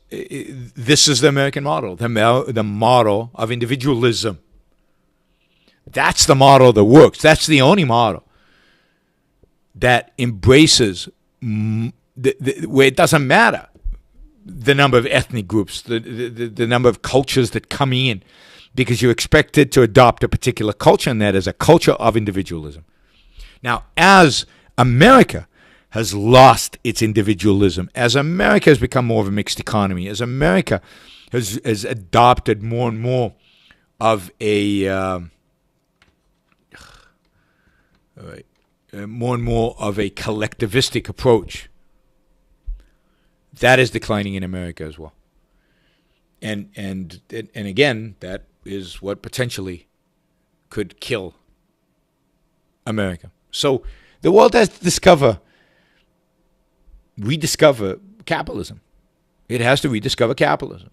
this is the American model, the model of individualism. That's the model that works. That's the only model that embraces where it doesn't matter the number of ethnic groups, the number of cultures that come in, because you're expected to adopt a particular culture, and that is a culture of individualism. Now, as America has lost its individualism, as America has become more of a mixed economy, as America has adopted more and more of a collectivistic approach, that is declining in America as well. And again, that is what potentially could kill America. So the world has to rediscover capitalism. It has to rediscover capitalism.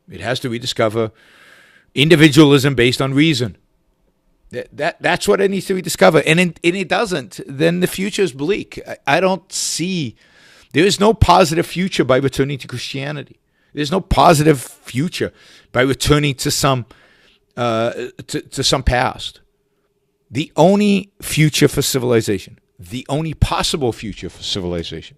It has to rediscover individualism based on reason. That's what it needs to rediscover. And it doesn't, then the future is bleak. I don't see, there is no positive future by returning to Christianity. There's no positive future by returning to some past. The only future for civilization, the only possible future for civilization,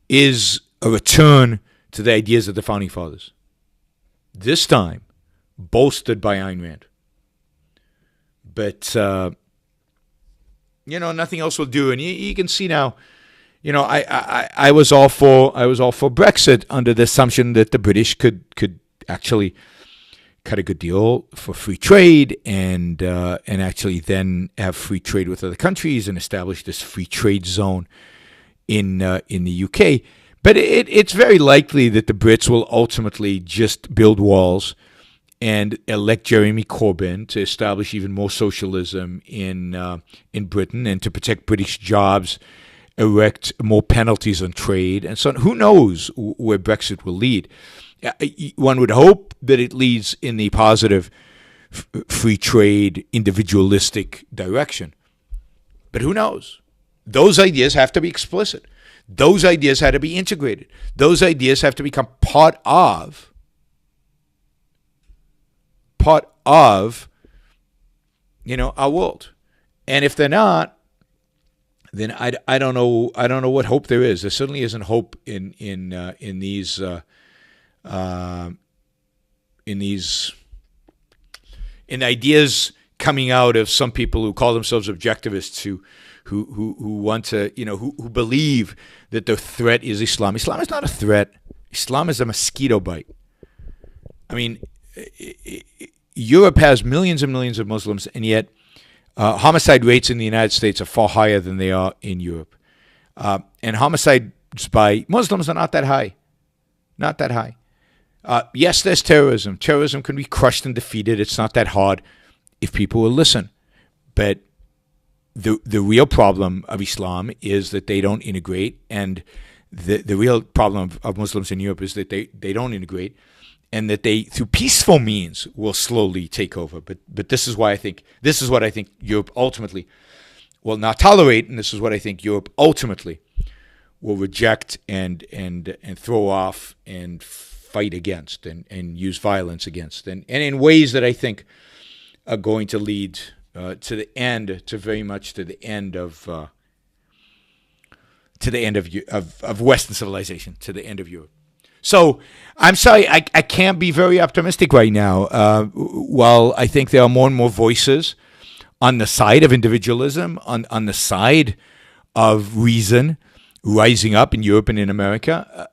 is a return to the ideas of the Founding Fathers. This time, bolstered by Ayn Rand. But, nothing else will do. And you can see now, I was all for Brexit under the assumption that the British could actually cut a good deal for free trade and actually then have free trade with other countries and establish this free trade zone in the UK. But it's very likely that the Brits will ultimately just build walls and elect Jeremy Corbyn to establish even more socialism in Britain and to protect British jobs, erect more penalties on trade, and so on. Who knows where Brexit will lead? One would hope that it leads in the positive free trade, individualistic direction. But who knows? Those ideas have to be explicit. Those ideas have to be integrated. Those ideas have to become part of our world. And if they're not, then I don't know what hope there is. There certainly isn't hope in these ideas coming out of some people who call themselves objectivists who want to, who believe that the threat is Islam. Islam is not a threat. Islam is a mosquito bite. I mean, Europe has millions and millions of Muslims, and yet homicide rates in the United States are far higher than they are in Europe. And homicides by Muslims are not that high. Not that high. Yes, there's terrorism. Terrorism can be crushed and defeated. It's not that hard if people will listen. But the real problem of Islam is that they don't integrate, and the real problem of Muslims in Europe is that they don't integrate, and that they, through peaceful means, will slowly take over. But this is what I think Europe ultimately will not tolerate, and this is what I think Europe ultimately will reject and throw off and fight against and use violence against, and in ways that I think are going to lead very much to the end of Western civilization, to the end of Europe. So I'm sorry, I can't be very optimistic right now. While I think there are more and more voices on the side of individualism, on the side of reason rising up in Europe and in America,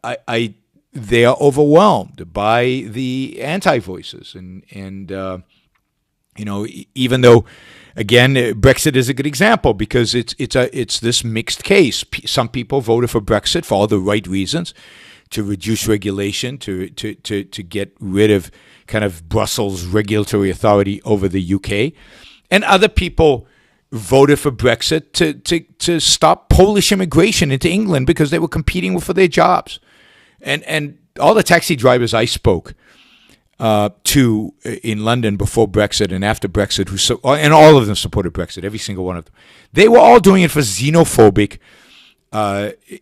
they are overwhelmed by the anti-voices. And even though, again, Brexit is a good example because it's this mixed case. Some people voted for Brexit for all the right reasons, to reduce regulation, to get rid of kind of Brussels regulatory authority over the UK. And other people voted for Brexit to stop Polish immigration into England because they were competing for their jobs. And all the taxi drivers I spoke to in London before Brexit and after Brexit, and all of them supported Brexit, every single one of them. They were all doing it for xenophobic,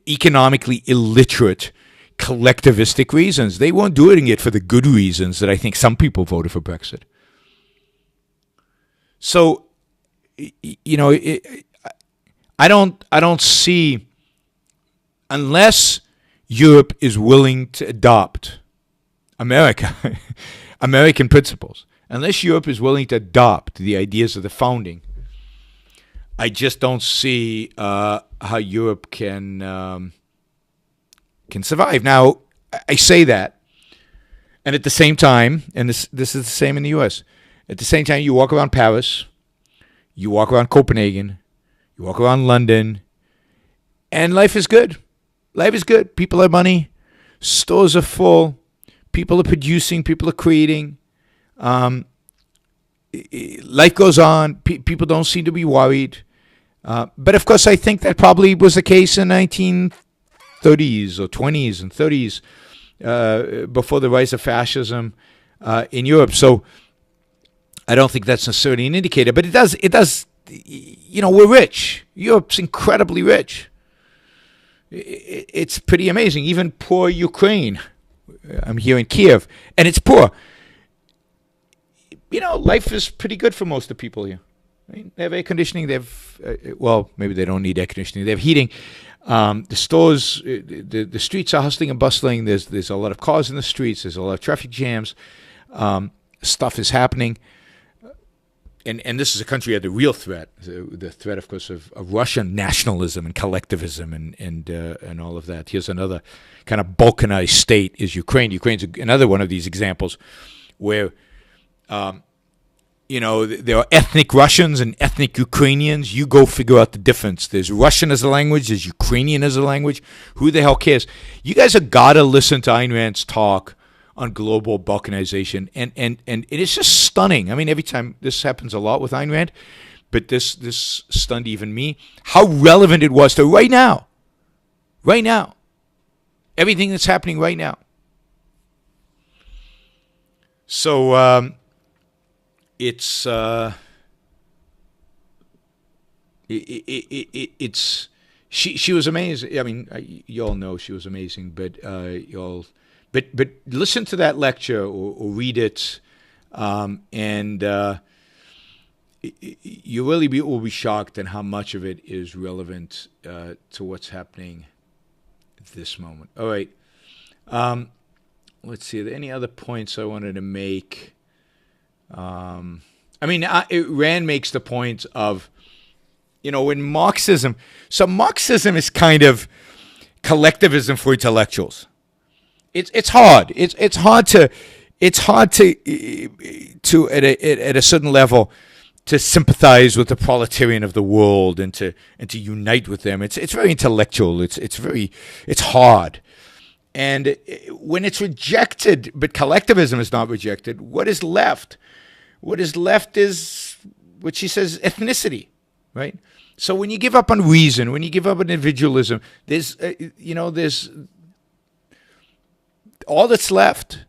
economically illiterate, collectivistic reasons. They weren't doing it for the good reasons that I think some people voted for Brexit. So, I don't see, unless Europe is willing to adopt American principles, unless Europe is willing to adopt the ideas of the founding, I just don't see how Europe can survive. Now, I say that, and at the same time, and this is the same in the U.S., at the same time, you walk around Paris, you walk around Copenhagen, you walk around London, and life is good. Life is good. People have money. Stores are full. People are producing. People are creating. Life goes on. People don't seem to be worried. But of course, I think that probably was the case in 1930s or 20s and 30s before the rise of fascism in Europe. So I don't think that's necessarily an indicator, but it does, we're rich. Europe's incredibly rich. It's pretty amazing. Even poor Ukraine, I'm here in Kiev, and it's poor. Life is pretty good for most of the people here. I mean, they have air conditioning. They have, maybe they don't need air conditioning. They have heating. The stores, the streets are hustling and bustling. There's a lot of cars in the streets. There's a lot of traffic jams. Stuff is happening. And this is a country at the real threat, the threat, of course, of Russian nationalism and collectivism and all of that. Here's another kind of balkanized state is Ukraine. Ukraine's another one of these examples where, there are ethnic Russians and ethnic Ukrainians. You go figure out the difference. There's Russian as a language. There's Ukrainian as a language. Who the hell cares? You guys have got to listen to Ayn Rand's talk on global balkanization, and it is just stunning. I mean, every time, this happens a lot with Ayn Rand, but this stunned even me, how relevant it was to right now, everything that's happening right now. So it's she was amazing. I mean, you all know she was amazing, but But listen to that lecture or read it, and you really will be shocked at how much of it is relevant to what's happening at this moment. All right. Let's see. Are there any other points I wanted to make? Rand makes the point of, when Marxism. So Marxism is kind of collectivism for intellectuals. It's hard. It's hard to at a certain level to sympathize with the proletarian of the world and to unite with them. It's very intellectual. It's hard. And when it's rejected, but collectivism is not rejected, what is left? What is left is what she says, ethnicity, right? So when you give up on reason, when you give up on individualism, there's all that's left.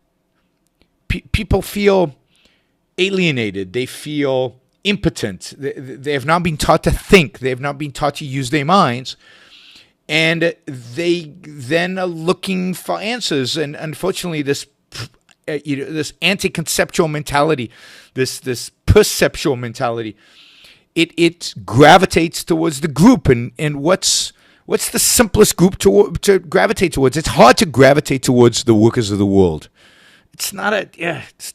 People feel alienated. They feel impotent. They have not been taught to think. They have not been taught to use their minds. And they then are looking for answers. And unfortunately, this anti-conceptual mentality, this perceptual mentality, it gravitates towards the group. And what's What's the simplest group to gravitate towards? It's hard to gravitate towards the workers of the world. It's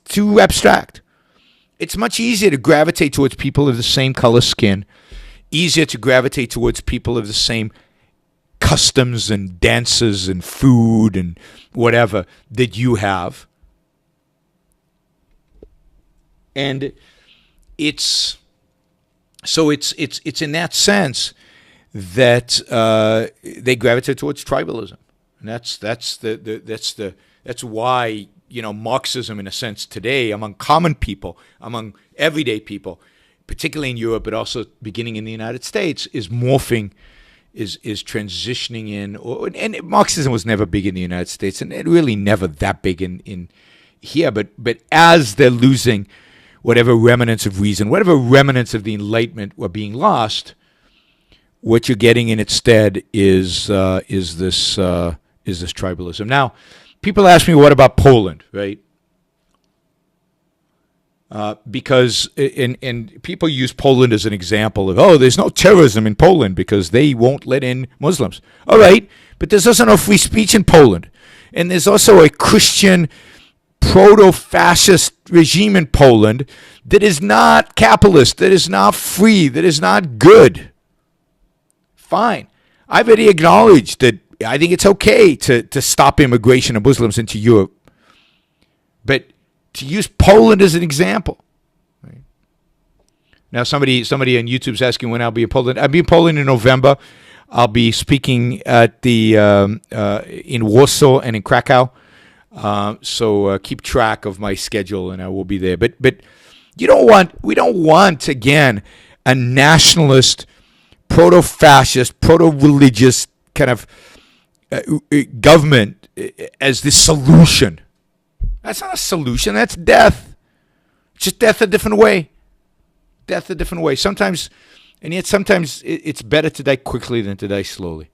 too abstract. It's much easier to gravitate towards people of the same color skin, easier to gravitate towards people of the same customs and dances and food and whatever that you have. And it's in that sense that they gravitate towards tribalism, and that's why, you know, Marxism, in a sense, today among common people, among everyday people, particularly in Europe, but also beginning in the United States, is morphing, is transitioning in. And Marxism was never big in the United States, and it really never that big in here. But as they're losing whatever remnants of reason, whatever remnants of the Enlightenment were being lost, what you're getting in its stead is this tribalism. Now, people ask me, what about Poland, right? Because and people use Poland as an example of, there's no terrorism in Poland because they won't let in Muslims. All right, but there's also no free speech in Poland. And there's also a Christian proto-fascist regime in Poland that is not capitalist, that is not free, that is not good. Fine. I've already acknowledged that I think it's okay to stop immigration of Muslims into Europe. But to use Poland as an example. Right? Now, somebody on YouTube is asking when I'll be in Poland. I'll be in Poland in November. I'll be speaking at the in Warsaw and in Krakow. So keep track of my schedule, and I will be there. But we don't want again a nationalist, proto-fascist, proto-religious kind of government as the solution. That's not a solution. That's death. It's just death a different way. Death a different way. Sometimes it's better to die quickly than to die slowly.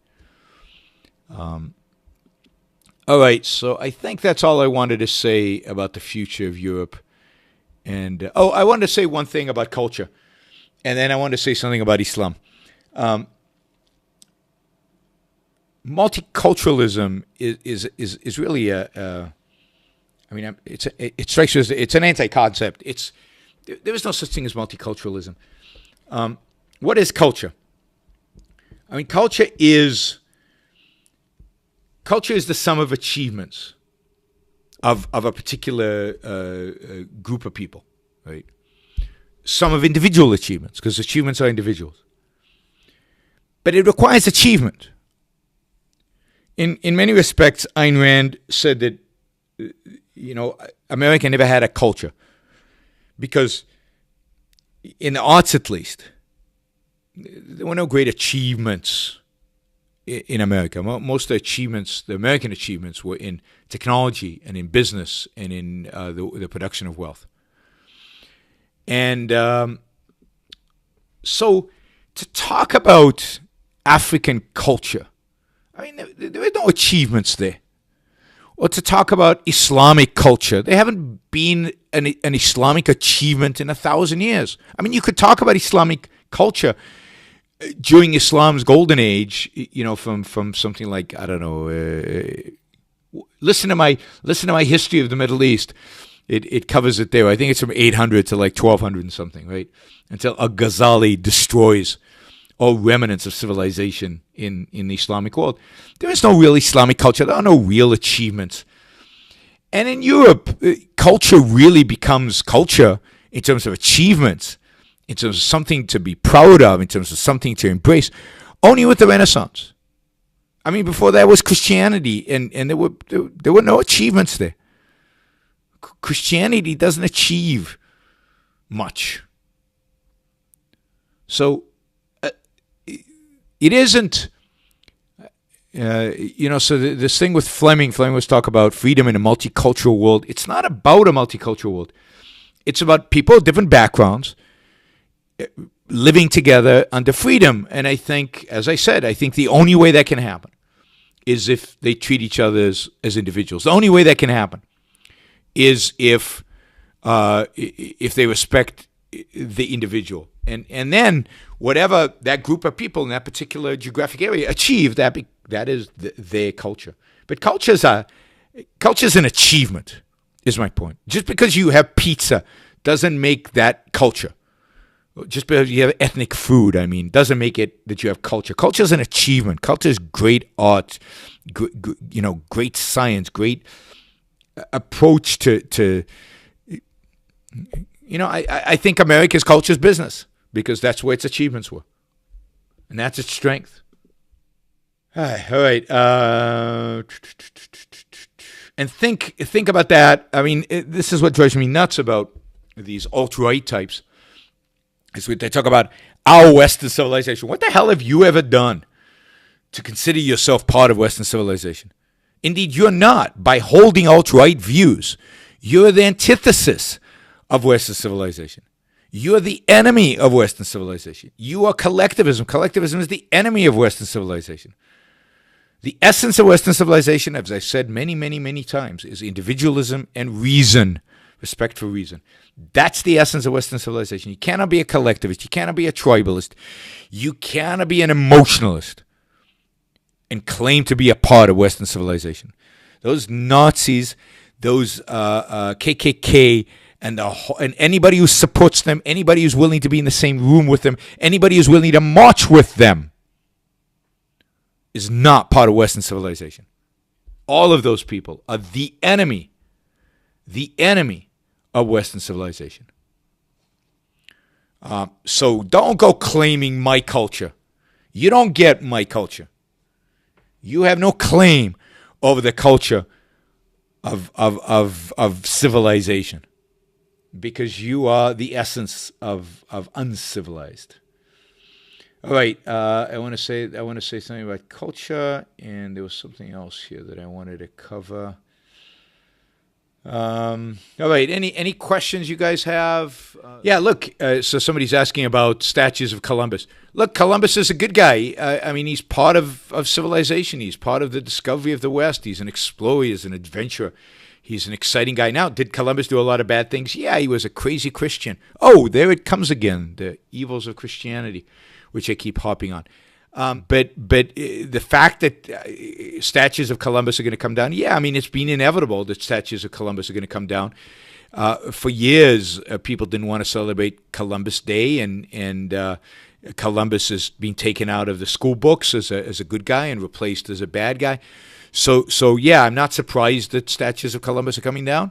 All right, so I think that's all I wanted to say about the future of Europe. And I wanted to say one thing about culture, and then I wanted to say something about Islam. Multiculturalism is really it strikes you as it's an anti-concept. There is no such thing as multiculturalism. What is culture? I mean, culture is the sum of achievements of a particular group of people, right? Some of individual achievements, because achievements are individuals. But it requires achievement. In many respects, Ayn Rand said that, America never had a culture. Because in the arts, at least, there were no great achievements in America. Most of the achievements, the American achievements, were in technology and in business and in the production of wealth. And so to talk about African culture, I mean, there are no achievements there. Or to talk about Islamic culture, there haven't been an Islamic achievement in 1,000 years. I mean, you could talk about Islamic culture during Islam's golden age, from something like, I don't know, listen to my history of the Middle East. It covers it there. I think it's from 800 to like 1200 and something, right? Until Al-Ghazali destroys all remnants of civilization in the Islamic world. There is no real Islamic culture. There are no real achievements. And in Europe, culture really becomes culture in terms of achievements, in terms of something to be proud of, in terms of something to embrace, only with the Renaissance. I mean, before that was Christianity, and there were no achievements there. Christianity doesn't achieve much. So it isn't, so this thing with Fleming was talk about freedom in a multicultural world. It's not about a multicultural world. It's about people of different backgrounds living together under freedom. And I think, as I said, the only way that can happen is if they treat each other as individuals. The only way that can happen is if they respect the individual. And then whatever that group of people in that particular geographic area achieve, that is their culture. But culture's an achievement, is my point. Just because you have pizza doesn't make that culture. Just because you have ethnic food, doesn't make it that you have culture. Culture is an achievement. Culture is great art, great science, great approach to I think America's culture is business because that's where its achievements were. And that's its strength. All right. And think about that. This is what drives me nuts about these alt-right types. Is when they talk about our Western civilization. What the hell have you ever done to consider yourself part of Western civilization? Indeed, you're not. By holding alt-right views, you're the antithesis of Western civilization. You're the enemy of Western civilization. You are collectivism. Collectivism is the enemy of Western civilization. The essence of Western civilization, as I've said many, many, many times, is individualism and reason, respect for reason. That's the essence of Western civilization. You cannot be a collectivist. You cannot be a tribalist. You cannot be an emotionalist and claim to be a part of Western civilization. Those Nazis, those KKK, and anybody who supports them, anybody who's willing to be in the same room with them, anybody who's willing to march with them is not part of Western civilization. All of those people are the enemy of Western civilization. So don't go claiming my culture. You don't get my culture. You have no claim over the culture of civilization because you are the essence of uncivilized. All right, I want to say something about culture, and there was something else here that I wanted to cover. All right, any questions you guys have? Yeah, look, so somebody's asking about statues of Columbus. Look, Columbus is a good guy. He's part of civilization. He's part of the discovery of the West. He's an explorer. He's an adventurer. He's an exciting guy. Now, did Columbus do a lot of bad things? Yeah, he was a crazy Christian. Oh, there it comes again, the evils of Christianity, which I keep harping on. But the fact that statues of Columbus are going to come down, yeah, it's been inevitable that statues of Columbus are going to come down. For years, people didn't want to celebrate Columbus Day, and Columbus is being taken out of the school books as a good guy and replaced as a bad guy. So yeah, I'm not surprised that statues of Columbus are coming down.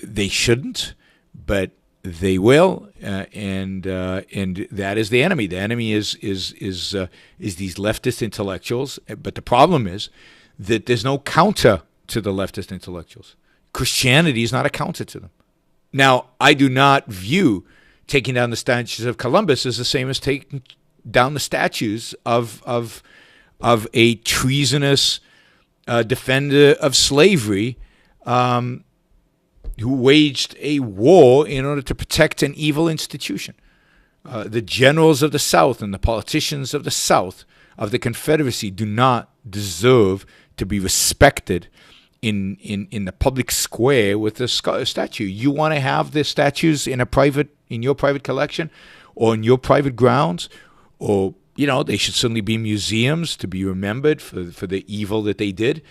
They shouldn't, but they will, and that is the enemy. The enemy is these leftist intellectuals. But the problem is that there's no counter to the leftist intellectuals. Christianity is not a counter to them. Now, I do not view taking down the statues of Columbus as the same as taking down the statues of a treasonous defender of slavery. Who waged a war in order to protect an evil institution. The generals of the South and the politicians of the South of the Confederacy do not deserve to be respected in the public square with a statue. You want to have the statues in your private collection or in your private grounds, or they should certainly be museums to be remembered for the evil that they did.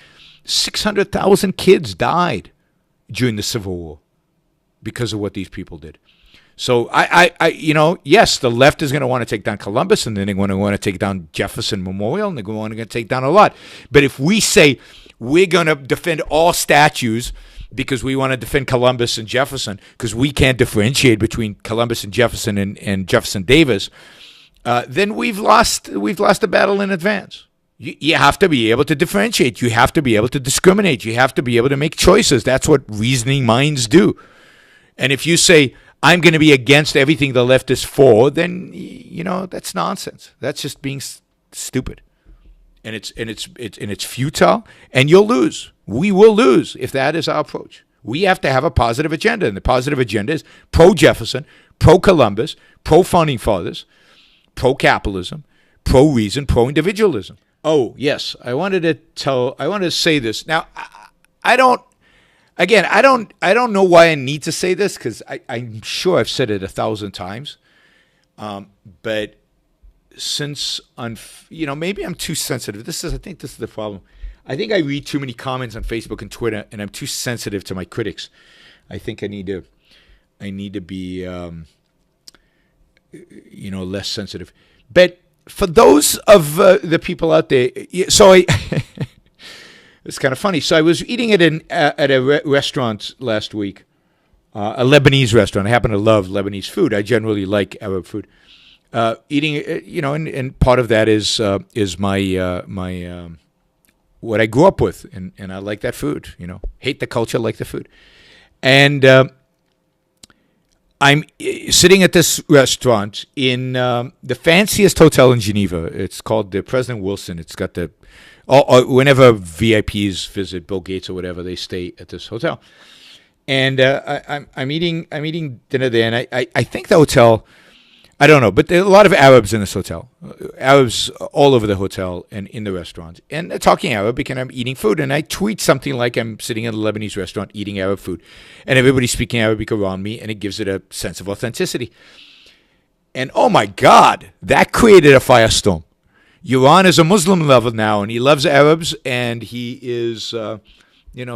600,000 kids died during the Civil War because of what these people did. So yes, the left is going to want to take down Columbus, and then they're going to want to take down Jefferson Memorial, and they're going to take down a lot. But if we say we're going to defend all statues because we want to defend Columbus and Jefferson because we can't differentiate between Columbus and Jefferson and Jefferson Davis, then we've lost the battle in advance. You have to be able to differentiate. You have to be able to discriminate. You have to be able to make choices. That's what reasoning minds do. And if you say, I'm going to be against everything the left is for, then, that's nonsense. That's just being stupid. And it's futile, and you'll lose. We will lose if that is our approach. We have to have a positive agenda, and the positive agenda is pro-Jefferson, pro-Columbus, pro-founding fathers, pro-capitalism, pro-reason, pro-individualism. Oh, yes, I wanted to say this. Now, I don't again, I don't know why I need to say this because I'm sure I've said it 1,000 times. But since maybe I'm too sensitive. I think this is the problem. I think I read too many comments on Facebook and Twitter, and I'm too sensitive to my critics. I think I need to be less sensitive. But for those of the people out there, so it's kind of funny. So I was eating at a restaurant last week, a Lebanese restaurant. I happen to love Lebanese food. I generally like Arab food. Eating, and part of that is my what I grew up with, and I like that food. Hate the culture, like the food, and I'm sitting at this restaurant in the fanciest hotel in Geneva. It's called the President Wilson. It's got whenever VIPs visit, Bill Gates or whatever, they stay at this hotel. And I'm eating dinner there, and I think the hotel, I don't know, but there are a lot of Arabs in this hotel. Arabs all over the hotel and in the restaurant. And they're talking Arabic, and I'm eating food. And I tweet something like I'm sitting in a Lebanese restaurant eating Arab food. And everybody's speaking Arabic around me, and it gives it a sense of authenticity. And oh my God, that created a firestorm. Yaron is a Muslim lover now, and he loves Arabs, and he is,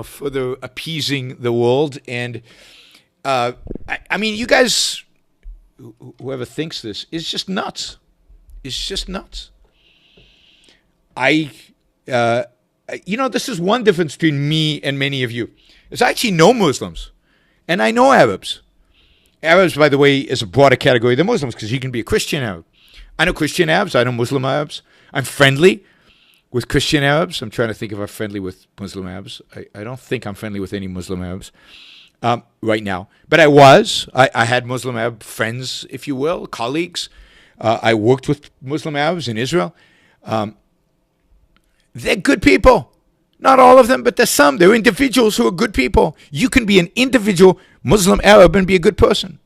further appeasing the world. And, I mean, you guys, whoever thinks this is just nuts. It's just nuts. This is one difference between me and many of you. Is I actually know Muslims, and I know Arabs. Arabs, by the way, is a broader category than Muslims because you can be a Christian Arab. I know Christian Arabs. I know Muslim Arabs. I'm friendly with Christian Arabs. I'm trying to think if I'm friendly with Muslim Arabs. I don't think I'm friendly with any Muslim Arabs right now. But I was. I had Muslim Arab friends, if you will, colleagues. I worked with Muslim Arabs in Israel. They're good people. Not all of them, but there's some. They're individuals who are good people. You can be an individual Muslim Arab and be a good person.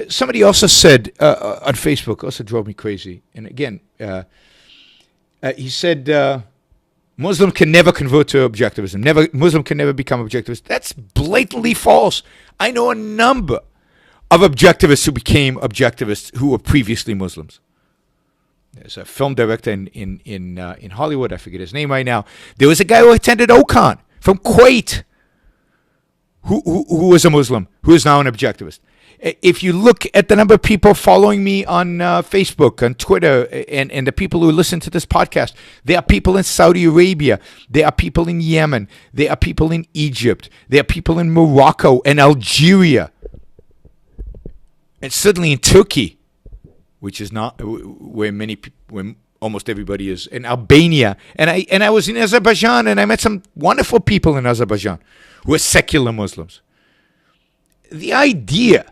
Somebody also said on Facebook, also drove me crazy. And again, he said Muslim can never convert to objectivism. Muslim can never become objectivist. That's blatantly false. I know a number of objectivists who became objectivists who were previously Muslims. There's a film director in Hollywood. I forget his name right now. There was a guy who attended Okan from Kuwait who was a Muslim, who is now an objectivist. If you look at the number of people following me on Facebook, on Twitter, and the people who listen to this podcast, there are people in Saudi Arabia, there are people in Yemen, there are people in Egypt, there are people in Morocco and Algeria, and certainly in Turkey, which is not where almost everybody is, in Albania, and I was in Azerbaijan, and I met some wonderful people in Azerbaijan who are secular Muslims. The idea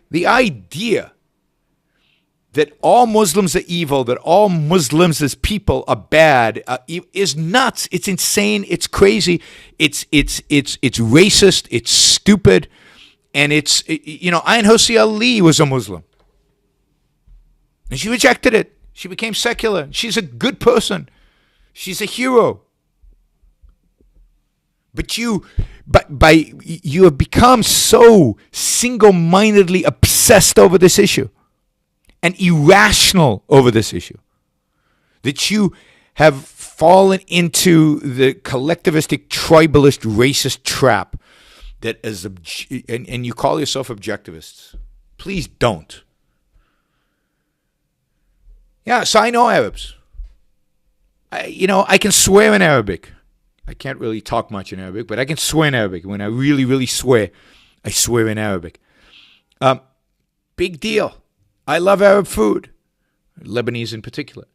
that all Muslims are evil, that all Muslims as people are bad, is nuts. It's insane. It's crazy. It's racist. It's stupid, and it's Ayn Hossi Ali was a Muslim, and she rejected it. She became secular. She's a good person. She's a hero. But you have become so single-mindedly obsessed over this issue and irrational over this issue that you have fallen into the collectivistic, tribalist, racist trap that is, and you call yourself objectivists. Please don't. Yeah, so I know Arabs. I can swear in Arabic. I can't really talk much in Arabic, but I can swear in Arabic. When I really, really swear, I swear in Arabic. Big deal. I love Arab food, Lebanese in particular.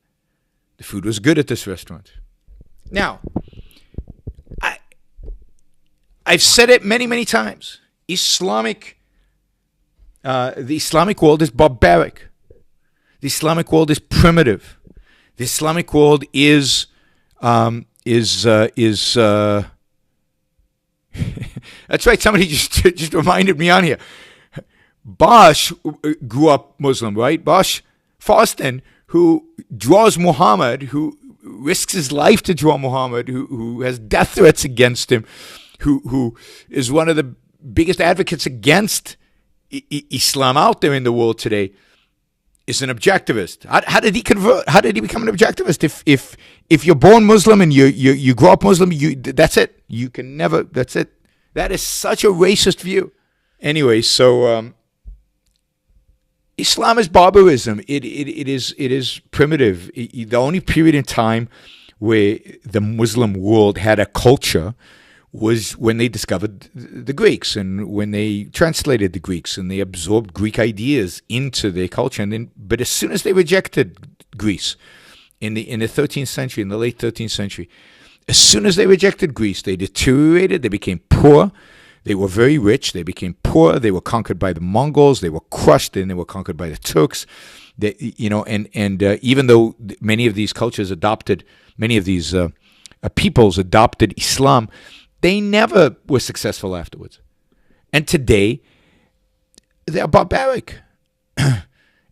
The food was good at this restaurant. Now, I've said it many, many times. The Islamic world is barbaric. The Islamic world is primitive. The Islamic world is that's right. Somebody just reminded me on here. Bosch grew up Muslim, right? Bosch Fawston, who draws Muhammad, who risks his life to draw Muhammad, who has death threats against him, who is one of the biggest advocates against Islam out there in the world today, is an objectivist. How did he convert? How did he become an objectivist? If you're born Muslim and you grow up Muslim, that's it. You can never. That's it. That is such a racist view. Anyway, so Islam is barbarism. It is primitive. The only period in time where the Muslim world had a culture was when they discovered the Greeks and when they translated the Greeks and they absorbed Greek ideas into their culture. But as soon as they rejected Greece in the 13th century, in the late 13th century, as soon as they rejected Greece, they deteriorated. They became poor. They were very rich. They became poor. They were conquered by the Mongols. They were crushed, and they were conquered by the Turks. Even though many of these cultures adopted, many of these peoples adopted Islam, they never were successful afterwards. And today, they're barbaric.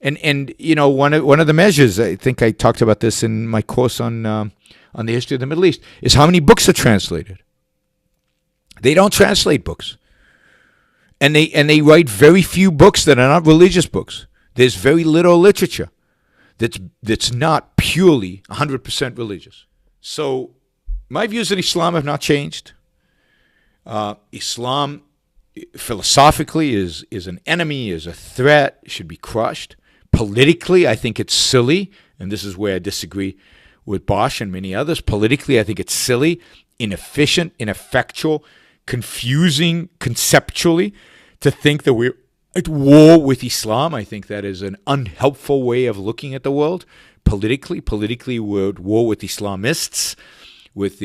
and one of the measures, I think I talked about this in my course on the history of the Middle East, is how many books are translated. They don't translate books. And they write very few books that are not religious books. There's very little literature that's not purely 100% religious. So my views on Islam have not changed. Islam philosophically is an enemy, is a threat, should be crushed. Politically, I think it's silly, and this is where I disagree with Bosch and many others. Politically, I think it's silly, inefficient, ineffectual, confusing conceptually to think that we're at war with Islam. I think that is an unhelpful way of looking at the world. Politically, we're at war with Islamists, with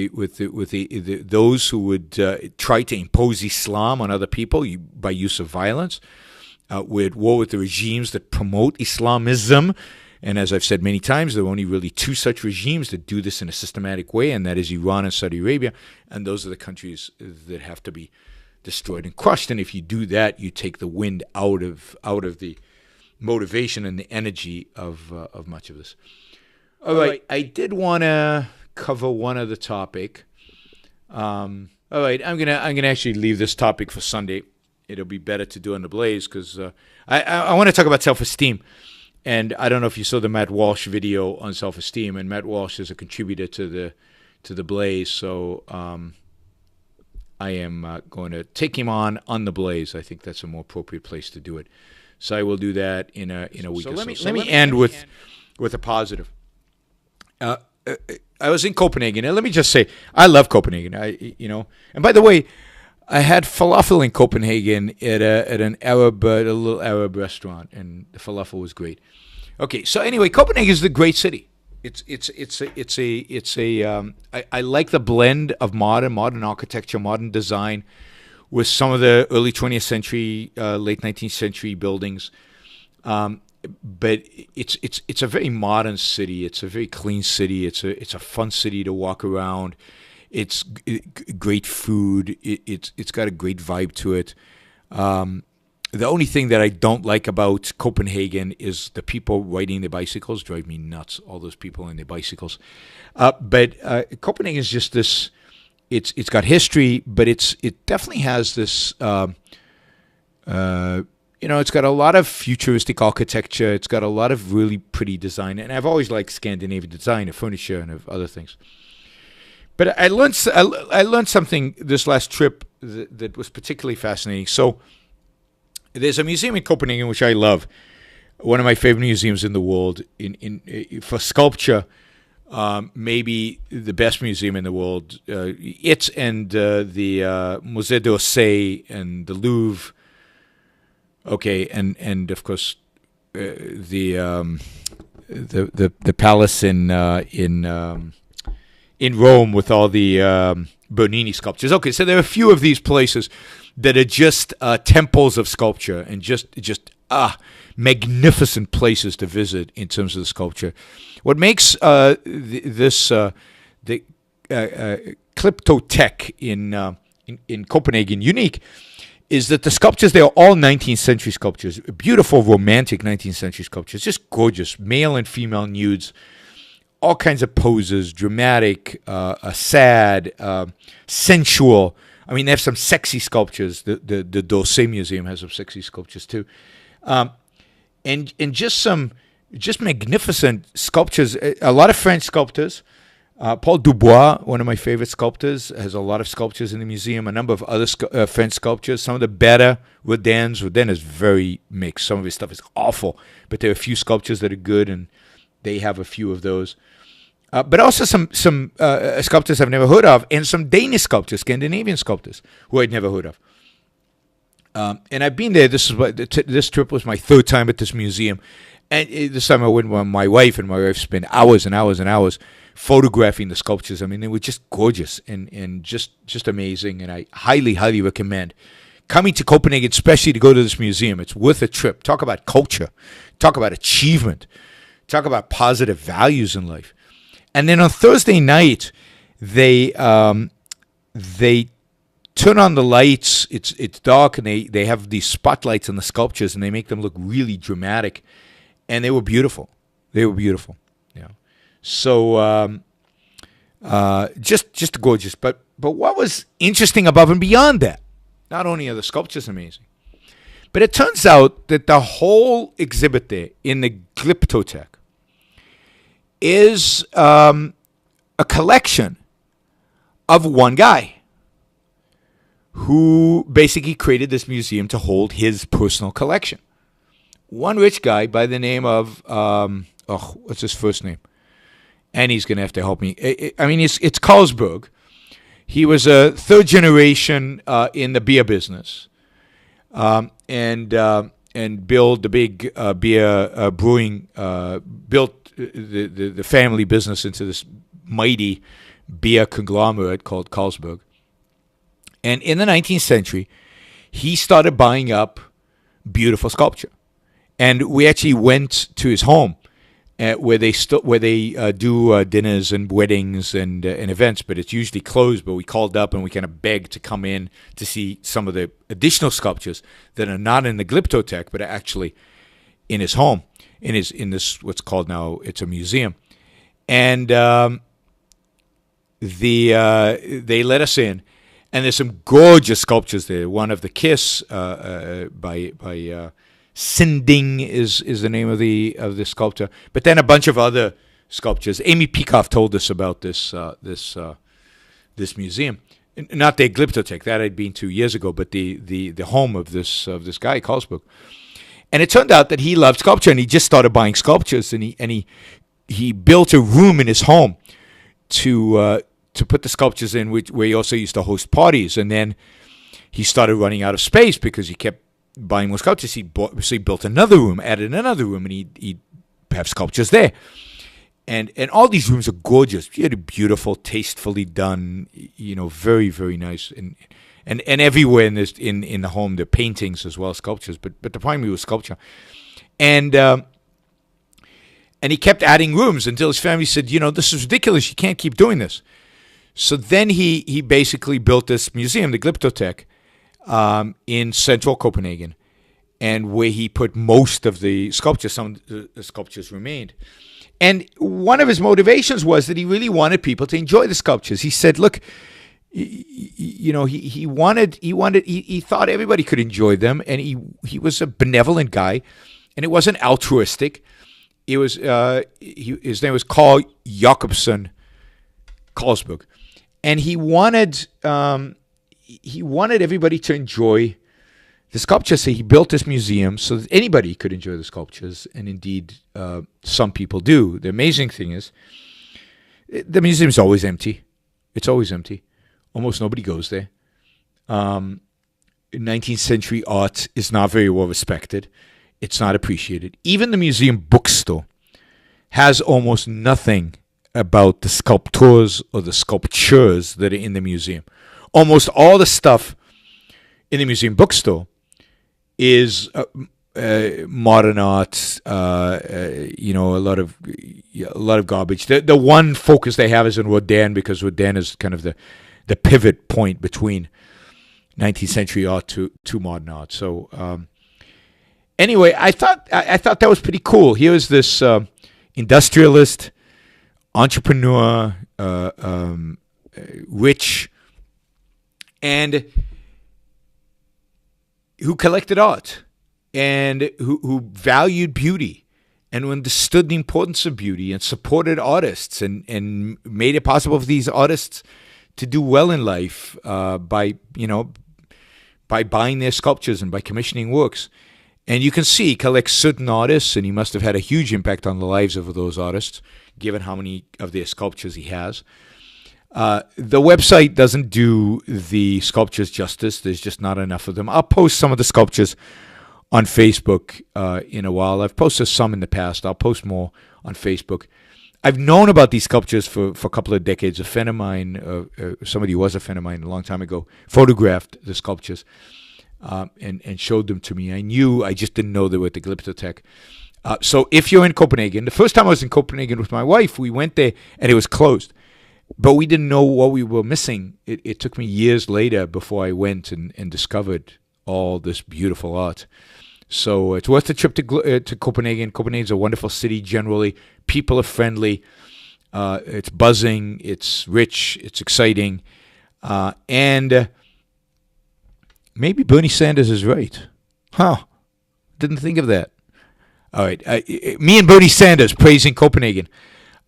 those who would try to impose Islam on other people by use of violence. We're at war with the regimes that promote Islamism. And as I've said many times, there are only really two such regimes that do this in a systematic way, and that is Iran and Saudi Arabia. And those are the countries that have to be destroyed and crushed. And if you do that, you take the wind out of the motivation and the energy of much of this. All right, I did want to cover one other topic. All right, I'm gonna actually leave this topic for Sunday. It'll be better to do on the Blaze because I want to talk about self-esteem. And I don't know if you saw the Matt Walsh video on self-esteem, and Matt Walsh is a contributor to the Blaze, so I am going to take him on the Blaze. I think that's a more appropriate place to do it. So I will do that in a week or so. Let me end with a positive. I was in Copenhagen, and let me just say, I love Copenhagen. And by the way, I had falafel in Copenhagen at a little Arab restaurant, and the falafel was great. Okay, so anyway, Copenhagen is a great city. I like the blend of modern architecture, modern design, with some of the early 20th century, late 19th century buildings. But it's a very modern city. It's a very clean city. It's a fun city to walk around. It's great food. It's got a great vibe to it. The only thing that I don't like about Copenhagen is the people riding their bicycles. Drive me nuts, all those people on their bicycles. But Copenhagen is just this. It's got history, but it definitely has this. It's got a lot of futuristic architecture. It's got a lot of really pretty design, and I've always liked Scandinavian design of furniture and of other things. But I learned something this last trip that was particularly fascinating. So there's a museum in Copenhagen which I love, one of my favorite museums in the world for sculpture. Maybe the best museum in the world. It and the Musée d'Orsay and the Louvre. Okay, and of course the palace in Rome with all the Bernini sculptures. Okay, so there are a few of these places that are just temples of sculpture and just magnificent places to visit in terms of the sculpture. What makes the Glyptotek in Copenhagen unique is that the sculptures, they are all 19th century sculptures, beautiful, romantic 19th century sculptures, just gorgeous, male and female nudes, all kinds of poses, dramatic, sad, sensual. I mean, they have some sexy sculptures. The d'Orsay Museum has some sexy sculptures too, and just magnificent sculptures. A lot of French sculptors. Paul Dubois, one of my favorite sculptors, has a lot of sculptures in the museum. A number of other French sculptures. Some of the better Rodin's. Rodin is very mixed. Some of his stuff is awful, but there are a few sculptures that are good, and they have a few of those. But also some sculptors I've never heard of, and some Danish sculptors, Scandinavian sculptors, who I'd never heard of. And I've been there. This trip was my third time at this museum. And this time I went with my wife, and my wife spent hours and hours and hours photographing the sculptures. I mean, they were just gorgeous and just amazing. And I highly, highly recommend coming to Copenhagen, especially to go to this museum. It's worth a trip. Talk about culture. Talk about achievement. Talk about positive values in life. And then on Thursday night, they turn on the lights. It's dark, and they have these spotlights on the sculptures, and they make them look really dramatic. And they were beautiful. They were beautiful. Yeah. So just gorgeous. But what was interesting above and beyond that? Not only are the sculptures amazing, but it turns out that the whole exhibit there in the Glyptotek is a collection of one guy who basically created this museum to hold his personal collection. One rich guy by the name of, what's his first name? And he's going to have to help me. It's Carlsberg. He was a third generation in the beer business, and built the big beer brewing, built the family business into this mighty beer conglomerate called Carlsberg. And in the 19th century, he started buying up beautiful sculpture. And we actually went to his home, where they do dinners and weddings and events, but it's usually closed. But we called up and we kind of begged to come in to see some of the additional sculptures that are not in the Glyptotek, but are actually in his home, in this what's called now, it's a museum. And they let us in, and there's some gorgeous sculptures there. One of the Kiss by Sinding is the name of the sculptor, but then a bunch of other sculptures. Amy Peikoff told us about this museum, not the Glyptotek, that I'd been to years ago, but the home of this guy Carlsberg. And it turned out that he loved sculpture, and he just started buying sculptures, and he built a room in his home to put the sculptures in, where he also used to host parties. And then he started running out of space because he kept buying more sculptures. So he built another room, added another room, and he'd have sculptures there. And all these rooms are gorgeous, really beautiful, tastefully done, very, very nice. And everywhere in the home, there are paintings as well as sculptures, but the primary was sculpture. And he kept adding rooms until his family said, this is ridiculous, you can't keep doing this. So then he basically built this museum, the Glyptotek, in central Copenhagen, and where he put most of the sculptures. Some of the sculptures remained. And one of his motivations was that he really wanted people to enjoy the sculptures. He said, look, he thought everybody could enjoy them, and he was a benevolent guy, and it wasn't altruistic. It was his name was Carl Jacobsen Carlsberg, and he wanted everybody to enjoy the sculptures. So he built this museum so that anybody could enjoy the sculptures, and indeed some people do. The amazing thing is the museum is always empty. It's always empty. Almost nobody goes there. 19th century art is not very well respected. It's not appreciated. Even the museum bookstore has almost nothing about the sculptors or the sculptures that are in the museum. Almost all the stuff in the museum bookstore is modern art. A lot of garbage. The one focus they have is in Rodin, because Rodin is kind of the pivot point between 19th century art to modern art. So anyway, I thought that was pretty cool. Here was this industrialist, entrepreneur, rich and who collected art and who valued beauty and who understood the importance of beauty and supported artists and made it possible for these artists to do well in life by buying their sculptures and by commissioning works. And you can see he collects certain artists, and he must have had a huge impact on the lives of those artists, given how many of their sculptures he has. The website doesn't do the sculptures justice. There's just not enough of them. I'll post some of the sculptures on Facebook in a while. I've posted some in the past. I'll post more on Facebook. I've known about these sculptures for a couple of decades. A friend of mine, somebody who was a friend of mine a long time ago, photographed the sculptures and showed them to me. I just didn't know they were at the Glyptotek. So if you're in Copenhagen, the first time I was in Copenhagen with my wife, we went there and it was closed. But we didn't know what we were missing. It took me years later before I went and discovered all this beautiful art. So it's worth the trip to Copenhagen. Copenhagen's a wonderful city generally. People are friendly. It's buzzing. It's rich. It's exciting. And maybe Bernie Sanders is right. Didn't think of that. All right. Me and Bernie Sanders praising Copenhagen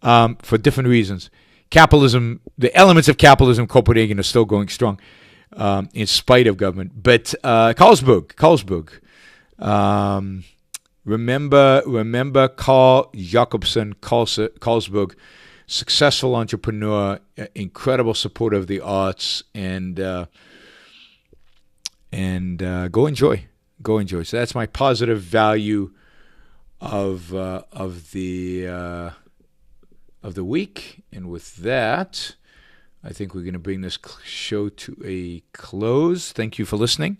for different reasons. Capitalism, the elements of capitalism in Copenhagen are still going strong in spite of government. But Carlsberg. Remember Carl Jacobsen, Carlsberg, successful entrepreneur, incredible supporter of the arts, and go enjoy. So that's my positive value of the week. And with that, I think we're going to bring this show to a close. Thank you for listening.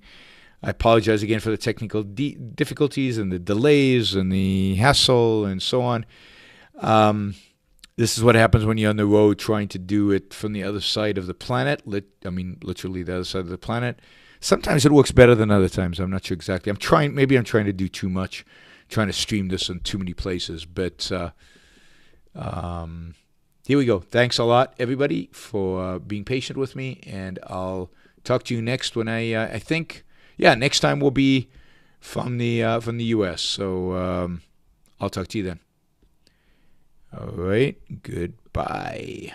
I apologize again for the technical difficulties and the delays and the hassle and so on. This is what happens when you're on the road trying to do it from the other side of the planet. Literally the other side of the planet. Sometimes it works better than other times. I'm not sure exactly. Maybe I'm trying to do too much, trying to stream this in too many places. But here we go. Thanks a lot, everybody, for being patient with me. And I'll talk to you next when I think... Yeah, next time will be from the U.S. So I'll talk to you then. All right. Goodbye.